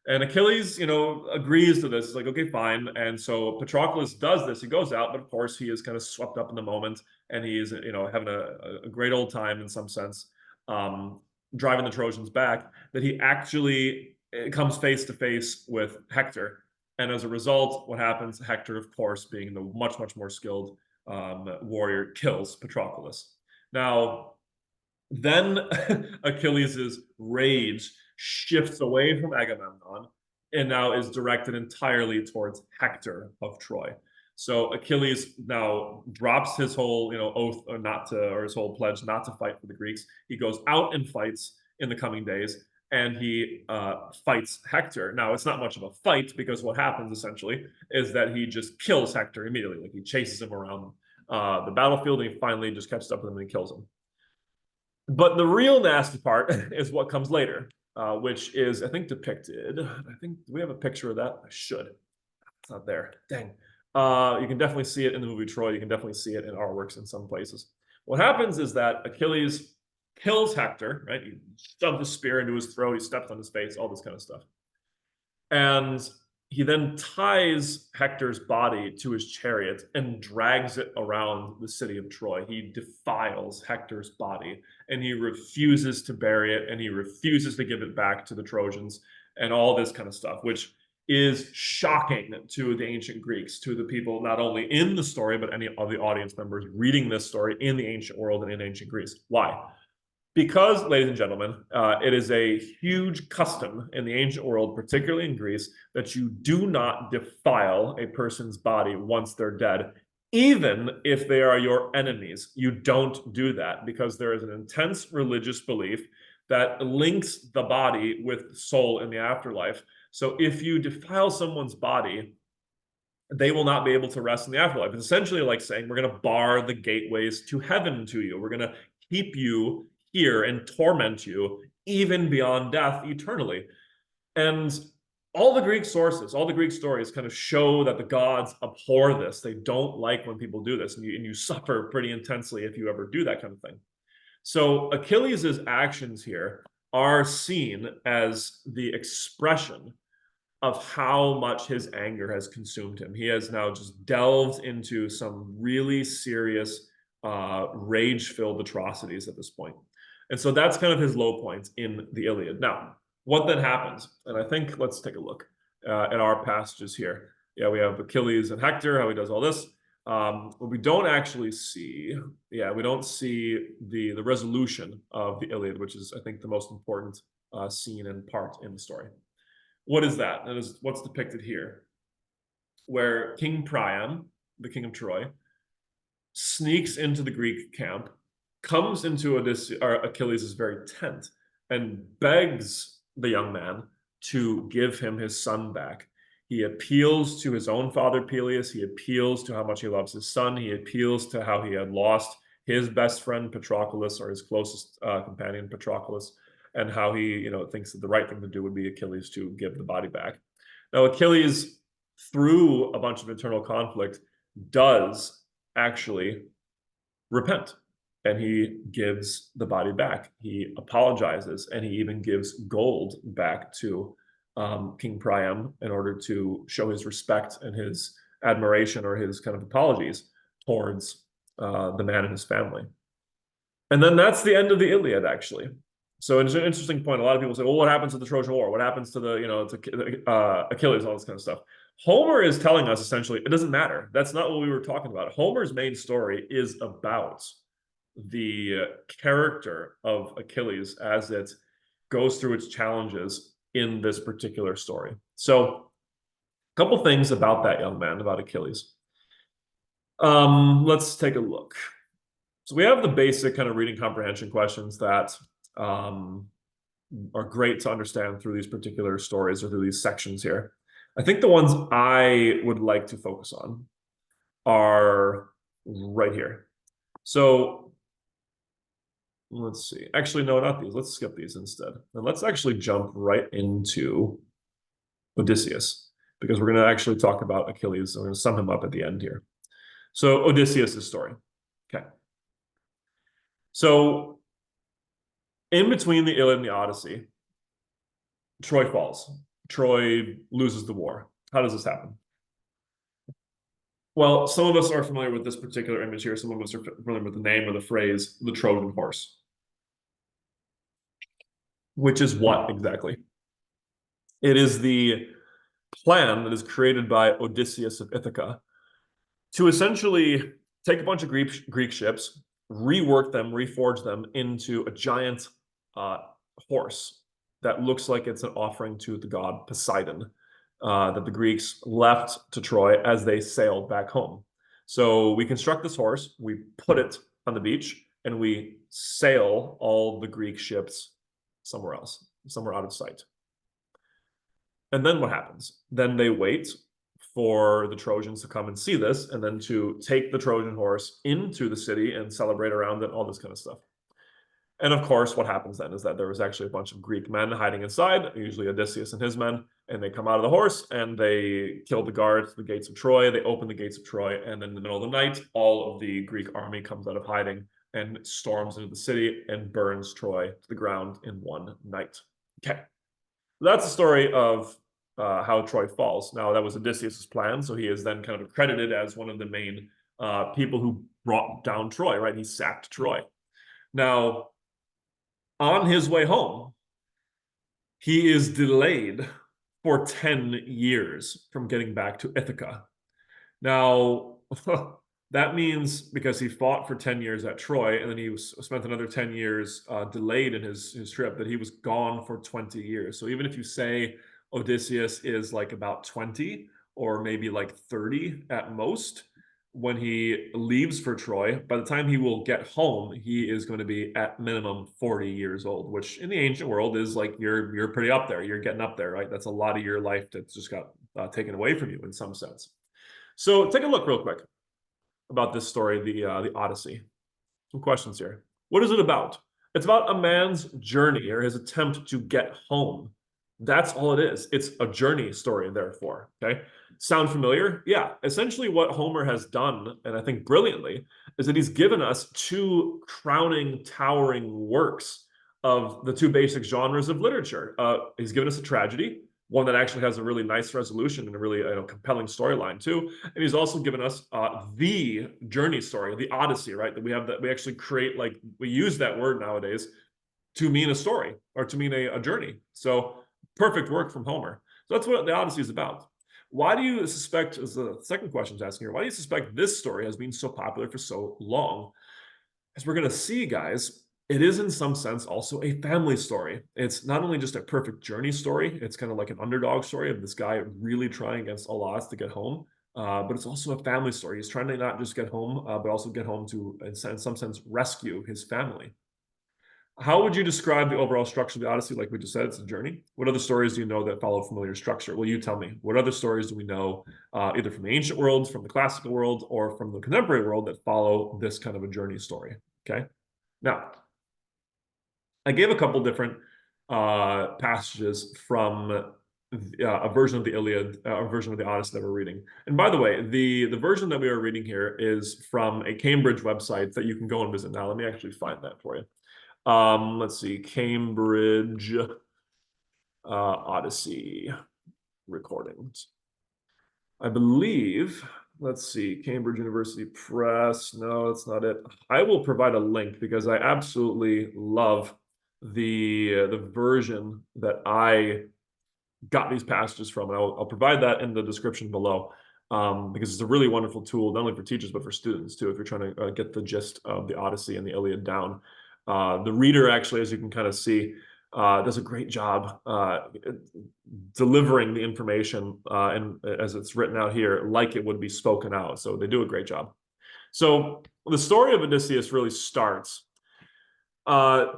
And Achilles, agrees to this. He's like, okay, fine. And so Patroclus does this. He goes out, but of course he is kind of swept up in the moment, and he is, having a great old time in some sense, driving the Trojans back. That he actually comes face to face with Hector. And as a result, what happens? Hector, of course, being the much, much more skilled warrior, kills Patroclus. Now, then Achilles' rage shifts away from Agamemnon and now is directed entirely towards Hector of Troy. So Achilles now drops his whole, oath or his whole pledge not to fight for the Greeks. He goes out and fights in the coming days, and he fights Hector. Now, it's not much of a fight, because what happens essentially is that he just kills Hector immediately. Like, he chases him around the battlefield, and he finally just catches up with him and kills him. But the real nasty part is what comes later, which is, I think, depicted. Do we have a picture of that? I should. It's not there. Dang. You can definitely see it in the movie Troy. You can definitely see it in artworks in some places. What happens is that Achilles kills Hector, right? He shoves the spear into his throat, he steps on his face, all this kind of stuff. And he then ties Hector's body to his chariot and drags it around the city of Troy. He defiles Hector's body, and he refuses to bury it, and he refuses to give it back to the Trojans, and all this kind of stuff, which is shocking to the ancient Greeks, to the people not only in the story, but any of the audience members reading this story in the ancient world and in ancient Greece. Why? Because, ladies and gentlemen, it is a huge custom in the ancient world, particularly in Greece, that you do not defile a person's body once they're dead, even if they are your enemies. You don't do that, because there is an intense religious belief that links the body with the soul in the afterlife. So if you defile someone's body, they will not be able to rest in the afterlife. It's essentially like saying, we're going to bar the gateways to heaven to you. We're going to keep you here and torment you even beyond death eternally. And all the Greek sources, all the Greek stories kind of show that the gods abhor this. They don't like when people do this, and you suffer pretty intensely if you ever do that kind of thing. So Achilles' actions here are seen as the expression of how much his anger has consumed him. He has now just delved into some really serious rage-filled atrocities at this point. And so that's kind of his low point in the Iliad. Now, what then happens? And I think let's take a look at our passages here. Yeah, we have Achilles and Hector, how he does all this. What we don't actually see, we don't see the resolution of the Iliad, which is, I think, the most important scene and part in the story. What is that? That is what's depicted here, where King Priam, the king of Troy, sneaks into the Greek camp, comes into Achilles' very tent, and begs the young man to give him his son back. He appeals to his own father Peleus. He appeals to how much he loves his son. He appeals to how he had lost his best friend Patroclus, or his closest companion Patroclus, and how he, thinks that the right thing to do would be Achilles to give the body back. Now, Achilles, through a bunch of internal conflict, does actually repent, and he gives the body back. He apologizes, and he even gives gold back to King Priam in order to show his respect and his admiration, or his kind of apologies towards the man and his family. And then that's the end of the Iliad, actually. So it's an interesting point. A lot of people say, well, what happens to the Trojan War? What happens to the, Achilles, all this kind of stuff? Homer is telling us, essentially, it doesn't matter. That's not what we were talking about. Homer's main story is about the character of Achilles as it goes through its challenges in this particular story. So a couple things about that young man, about Achilles. Let's take a look. So we have the basic kind of reading comprehension questions that are great to understand through these particular stories or through these sections here. I think the ones I would like to focus on are right here. So let's see. Actually, no, not these. Let's skip these instead. And let's actually jump right into Odysseus, because we're going to actually talk about Achilles. I'm going to sum him up at the end here. So Odysseus' story. Okay. So in between the Iliad and the Odyssey, Troy falls. Troy loses the war. How does this happen? Well, some of us are familiar with this particular image here. Some of us are familiar with the name or the phrase, the Trojan horse. Which is what exactly? It is the plan that is created by Odysseus of Ithaca to essentially take a bunch of Greek ships, rework them, reforge them into a giant horse that looks like it's an offering to the god Poseidon that the Greeks left to Troy as they sailed back home. So we construct this horse, we put it on the beach, and we sail all the Greek ships somewhere else, somewhere out of sight. And then what happens? Then they wait for the Trojans to come and see this, and then to take the Trojan horse into the city and celebrate around it, all this kind of stuff. And of course, what happens then is that there was actually a bunch of Greek men hiding inside, usually Odysseus and his men, and they come out of the horse and they kill the guards at the gates of Troy. They open the gates of Troy, and then in the middle of the night, all of the Greek army comes out of hiding and storms into the city and burns Troy to the ground in one night. Okay, that's the story of how Troy falls. Now, that was Odysseus' plan, so he is then kind of credited as one of the main people who brought down Troy, right? He sacked Troy. Now, on his way home, he is delayed for 10 years from getting back to Ithaca. Now, that means because he fought for 10 years at Troy, and then he spent another 10 years delayed in his trip, that he was gone for 20 years. So even if you say Odysseus is like about 20 or maybe like 30 at most, when he leaves for Troy, by the time he will get home, he is going to be at minimum 40 years old, which in the ancient world is like you're pretty up there. You're getting up there, right? That's a lot of your life that just got taken away from you in some sense. So take a look real quick about this story, the Odyssey. Some questions here. What is it about? It's about a man's journey or his attempt to get home That's all it is. It's a journey story, therefore. Okay. Sound familiar? Yeah. Essentially, what Homer has done, and I think brilliantly, is that he's given us two crowning, towering works of the two basic genres of literature. He's given us a tragedy, one that actually has a really nice resolution and a really compelling storyline too. And he's also given us the journey story, the Odyssey, right? That we actually create, like we use that word nowadays to mean a story or to mean a journey. So perfect work from Homer. So that's what the Odyssey is about. Why do you suspect, as the second question is asking here, why do you suspect this story has been so popular for so long? As we're going to see, guys, it is in some sense also a family story. It's not only just a perfect journey story, it's kind of like an underdog story of this guy really trying against all odds to get home. But it's also a family story. He's trying to not just get home, but also get home to, in some sense, rescue his family. How would you describe the overall structure of the Odyssey? Like we just said, it's a journey. What other stories do you know that follow familiar structure? Well, you tell me. What other stories do we know, either from the ancient world, from the classical world, or from the contemporary world that follow this kind of a journey story? Okay. Now, I gave a couple different passages from a version of the Iliad, a version of the Odyssey that we're reading. And by the way, the version that we are reading here is from a Cambridge website that you can go and visit now. Let me actually find that for you. Let's see, Cambridge Odyssey recordings. I believe, let's see, Cambridge University Press. No, that's not it. I will provide a link because I absolutely love the version that I got these passages from. And I'll provide that in the description below. Because it's a really wonderful tool, not only for teachers, but for students too, if you're trying to get the gist of the Odyssey and the Iliad down. The reader actually, as you can kind of see, does a great job delivering the information and as it's written out here, like it would be spoken out. So they do a great job. So the story of Odysseus really starts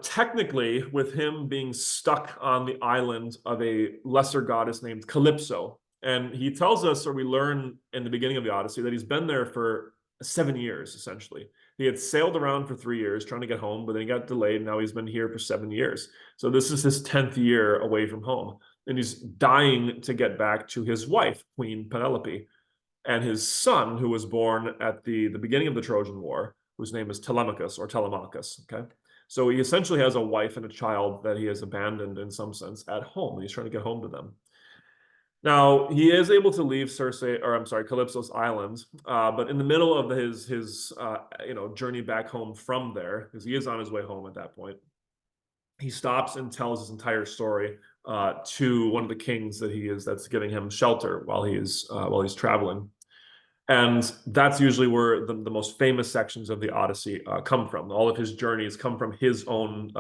technically with him being stuck on the island of a lesser goddess named Calypso. And he tells us, or we learn in the beginning of the Odyssey, that he's been there for 7 years, essentially. He had sailed around for 3 years trying to get home, but then he got delayed. And now he's been here for 7 years. So this is his 10th year away from home. And he's dying to get back to his wife, Queen Penelope, and his son, who was born at the beginning of the Trojan War, whose name is Telemachus or Telemachus. Okay. So he essentially has a wife and a child that he has abandoned in some sense at home. He's trying to get home to them. Now he is able to leave Calypso's island, but in the middle of his journey back home from there, because he is on his way home at that point, he stops and tells his entire story to one of the kings that's giving him shelter while he's traveling. And that's usually where the most famous sections of the Odyssey come from. All of his journeys come from his own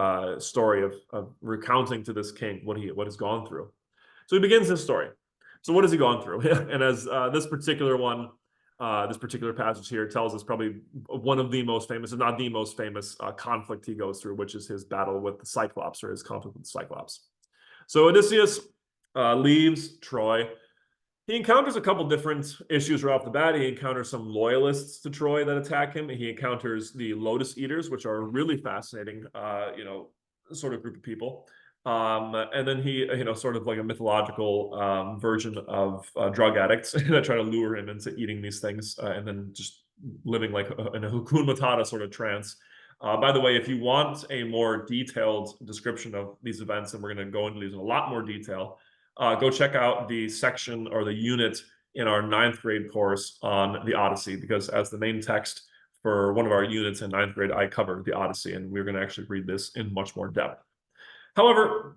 story of recounting to this king what has gone through. So he begins his story. So what has he gone through? And as this particular passage here tells us, probably one of the most famous, if not the most famous, conflict he goes through, which is his battle with the Cyclops, or his conflict with the Cyclops. So Odysseus leaves Troy. He encounters a couple different issues right off the bat. He encounters some loyalists to Troy that attack him. He encounters the Lotus Eaters, which are a really fascinating, sort of group of people. And then he, sort of like a mythological version of drug addicts that try to lure him into eating these things and then just living like in a Hakuna Matata sort of trance. By the way, if you want a more detailed description of these events, and we're going to go into these in a lot more detail, go check out the section or the unit in our 9th grade course on the Odyssey, because as the main text for one of our units in 9th grade, I covered the Odyssey, and we're going to actually read this in much more depth. However,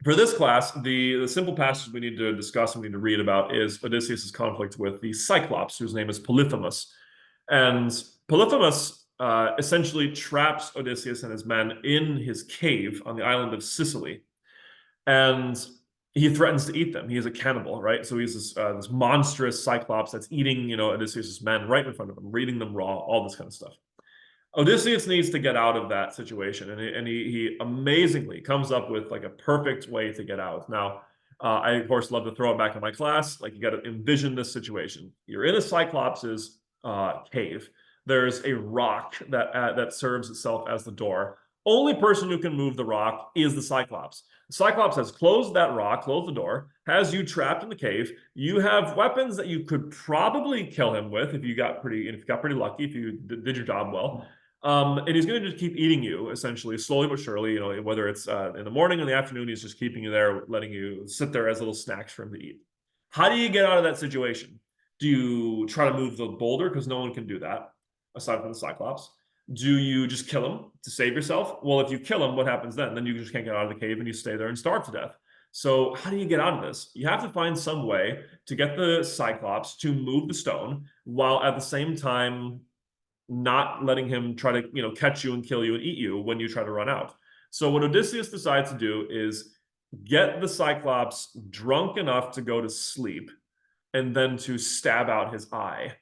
for this class, the simple passage we need to discuss and we need to read about is Odysseus' conflict with the Cyclops, whose name is Polyphemus. And Polyphemus essentially traps Odysseus and his men in his cave on the island of Sicily. And he threatens to eat them. He is a cannibal, right? So he's this monstrous Cyclops that's eating, Odysseus' men right in front of him, eating them raw, all this kind of stuff. Odysseus needs to get out of that situation, and he amazingly comes up with like a perfect way to get out. Now, I of course love to throw it back in my class. Like you got to envision this situation. You're in a Cyclops's cave. There's a rock that serves itself as the door. Only person who can move the rock is the Cyclops. The Cyclops has closed that rock, closed the door, has you trapped in the cave. You have weapons that you could probably kill him with if you got pretty lucky, if you did your job well. And he's going to just keep eating you, essentially, slowly but surely. You know, whether it's in the morning or in the afternoon, he's just keeping you there, letting you sit there as little snacks for him to eat. How do you get out of that situation? Do you try to move the boulder? Because no one can do that, aside from the Cyclops. Do you just kill him to save yourself? Well, if you kill him, what happens then? Then you just can't get out of the cave and you stay there and starve to death. So how do you get out of this? You have to find some way to get the Cyclops to move the stone while at the same time not letting him try to, catch you and kill you and eat you when you try to run out. So what Odysseus decides to do is get the Cyclops drunk enough to go to sleep and then to stab out his eye,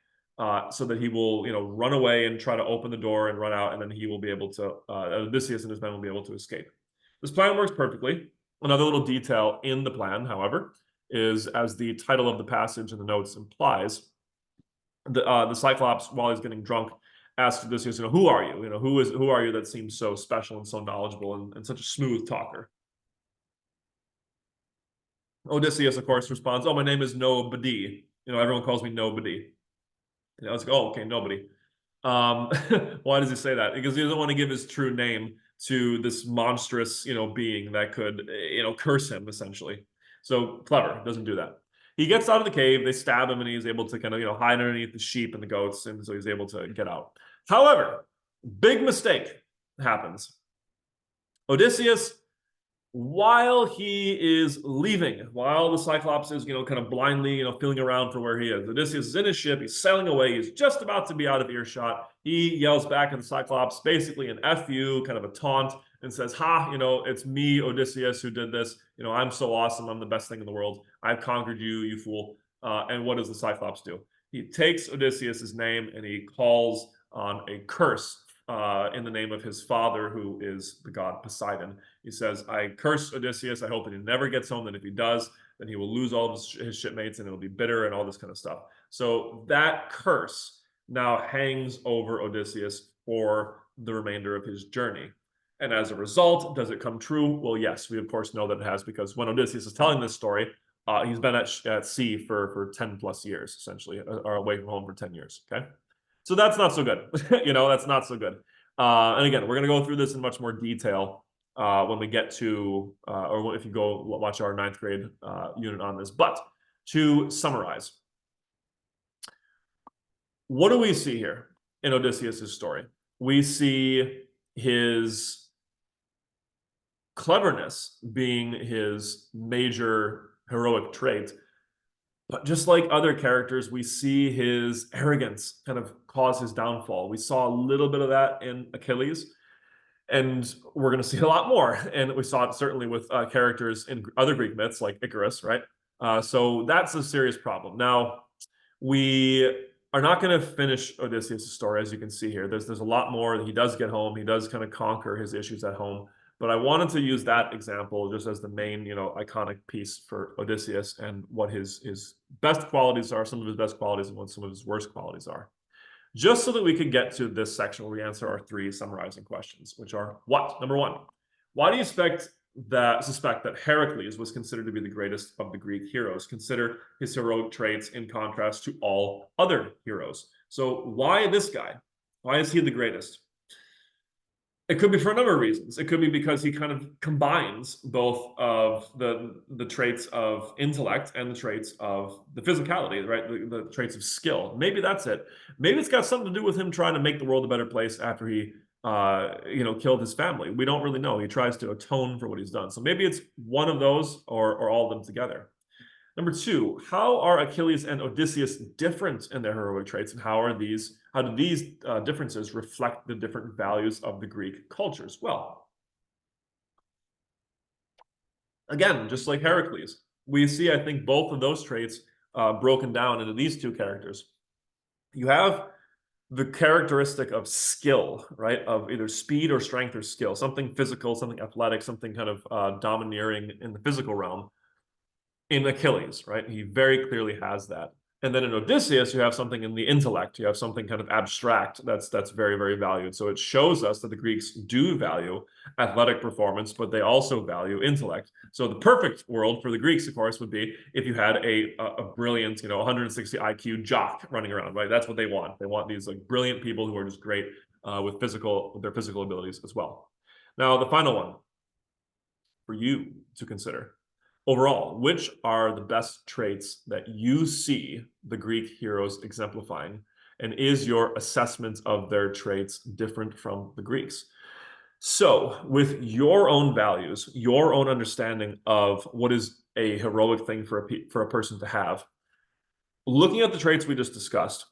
so that he will, run away and try to open the door and run out, and then he will be able to, Odysseus and his men will be able to escape. This plan works perfectly. Another little detail in the plan, however, is, as the title of the passage in the notes implies, the Cyclops, while he's getting drunk, asks Odysseus, who are you? Who are you that seems so special and so knowledgeable and such a smooth talker? Odysseus, of course, responds, "Oh, my name is Nobody. Everyone calls me Nobody." I was like, "Oh, okay, nobody." Why does he say that? Because he doesn't want to give his true name to this monstrous, being that could, curse him, essentially. So clever, doesn't do that. He gets out of the cave, they stab him, and he's able to kind of, hide underneath the sheep and the goats, and so he's able to get out. However, big mistake happens. Odysseus, while he is leaving, while the Cyclops is, kind of blindly, feeling around for where he is, Odysseus is in his ship, he's sailing away, he's just about to be out of earshot. He yells back at the Cyclops, basically an F you, kind of a taunt, and says, "Ha, it's me, Odysseus, who did this. I'm so awesome, I'm the best thing in the world. I've conquered you, you fool." And what does the Cyclops do? He takes Odysseus's name and he calls on a curse in the name of his father, who is the god Poseidon. He says, "I curse Odysseus. I hope that he never gets home. That if he does, then he will lose all of his shipmates and it'll be bitter and all this kind of stuff." So that curse now hangs over Odysseus for the remainder of his journey. And as a result, does it come true? Well, yes, we of course know that it has, because when Odysseus is telling this story, he's been at sea for 10 plus years, essentially, or away from home for 10 years. Okay. So that's not so good. That's not so good. And again, we're going to go through this in much more detail when we get to, or if you go watch our 9th grade unit on this. But to summarize, what do we see here in Odysseus' story? We see his cleverness being his major heroic trait. But just like other characters, we see his arrogance kind of cause his downfall. We saw a little bit of that in Achilles, and we're going to see a lot more. And we saw it certainly with characters in other Greek myths like Icarus, right? So that's a serious problem. Now, we are not going to finish Odysseus' story, as you can see here. There's a lot more. He does get home. He does kind of conquer his issues at home. But I wanted to use that example just as the main, iconic piece for Odysseus and what his best qualities are, some of his best qualities, and what some of his worst qualities are. Just so that we could get to this section where we answer our 3 summarizing questions, which are what? Number 1, why do you suspect that Heracles was considered to be the greatest of the Greek heroes? Consider his heroic traits in contrast to all other heroes. So why this guy? Why is he the greatest? It could be for a number of reasons. It could be because he kind of combines both of the traits of intellect and the traits of the physicality, right? The traits of skill. Maybe that's it. Maybe it's got something to do with him trying to make the world a better place after he, killed his family. We don't really know. He tries to atone for what he's done. So maybe it's one of those or all of them together. Number 2, how are Achilles and Odysseus different in their heroic traits, and how do these differences reflect the different values of the Greek cultures? Well, again, just like Heracles, we see, I think, both of those traits broken down into these 2 characters. You have the characteristic of skill, right? Of either speed or strength or skill, something physical, something athletic, something kind of domineering in the physical realm. In Achilles, right? He very clearly has that. And then in Odysseus, you have something in the intellect. You have something kind of abstract that's very, very valued. So it shows us that the Greeks do value athletic performance, but they also value intellect. So the perfect world for the Greeks, of course, would be if you had a brilliant, 160 IQ jock running around, right? That's what they want. They want these like brilliant people who are just great with their physical abilities as well. Now, the final one for you to consider. Overall, which are the best traits that you see the Greek heroes exemplifying? And is your assessment of their traits different from the Greeks? So, with your own values, your own understanding of what is a heroic thing for a person to have, looking at the traits we just discussed,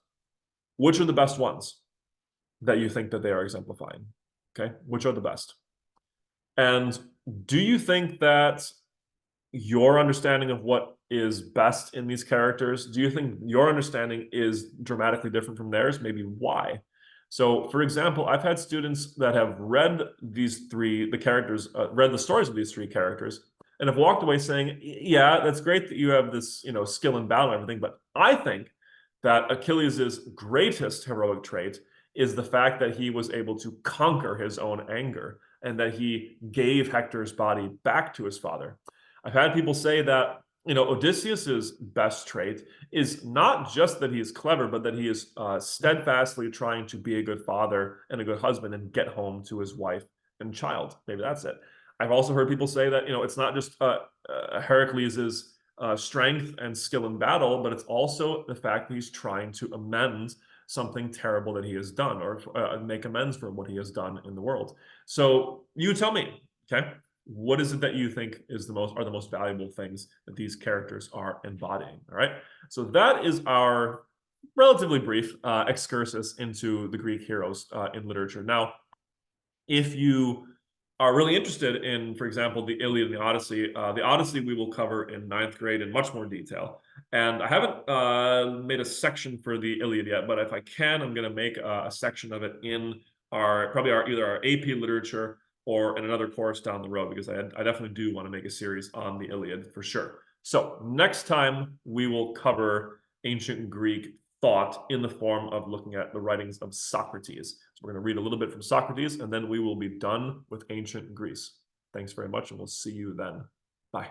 which are the best ones that you think that they are exemplifying? Okay, which are the best? And do you think that your understanding of what is best in these characters, do you think your understanding is dramatically different from theirs? Maybe why? So, for example, I've had students that have read the characters, read the stories of these three characters, and have walked away saying, "Yeah, that's great that you have this, skill in battle and everything, but I think that Achilles' greatest heroic trait is the fact that he was able to conquer his own anger and that he gave Hector's body back to his father." I've had people say that, Odysseus's best trait is not just that he is clever, but that he is steadfastly trying to be a good father and a good husband and get home to his wife and child. Maybe that's it. I've also heard people say that, it's not just Heracles's strength and skill in battle, but it's also the fact that he's trying to amend something terrible that he has done, or make amends for what he has done in the world. So you tell me, okay? What is it that you think is the most valuable things that these characters are embodying? All right. So that is our relatively brief excursus into the Greek heroes in literature. Now, if you are really interested in, for example, the Iliad and the Odyssey we will cover in ninth grade in much more detail. And I haven't made a section for the Iliad yet, but if I can, I'm going to make a section of it in either our AP literature or in another course down the road, because I definitely do want to make a series on the Iliad for sure. So next time we will cover ancient Greek thought in the form of looking at the writings of Socrates. So we're going to read a little bit from Socrates, and then we will be done with ancient Greece. Thanks very much, and we'll see you then. Bye.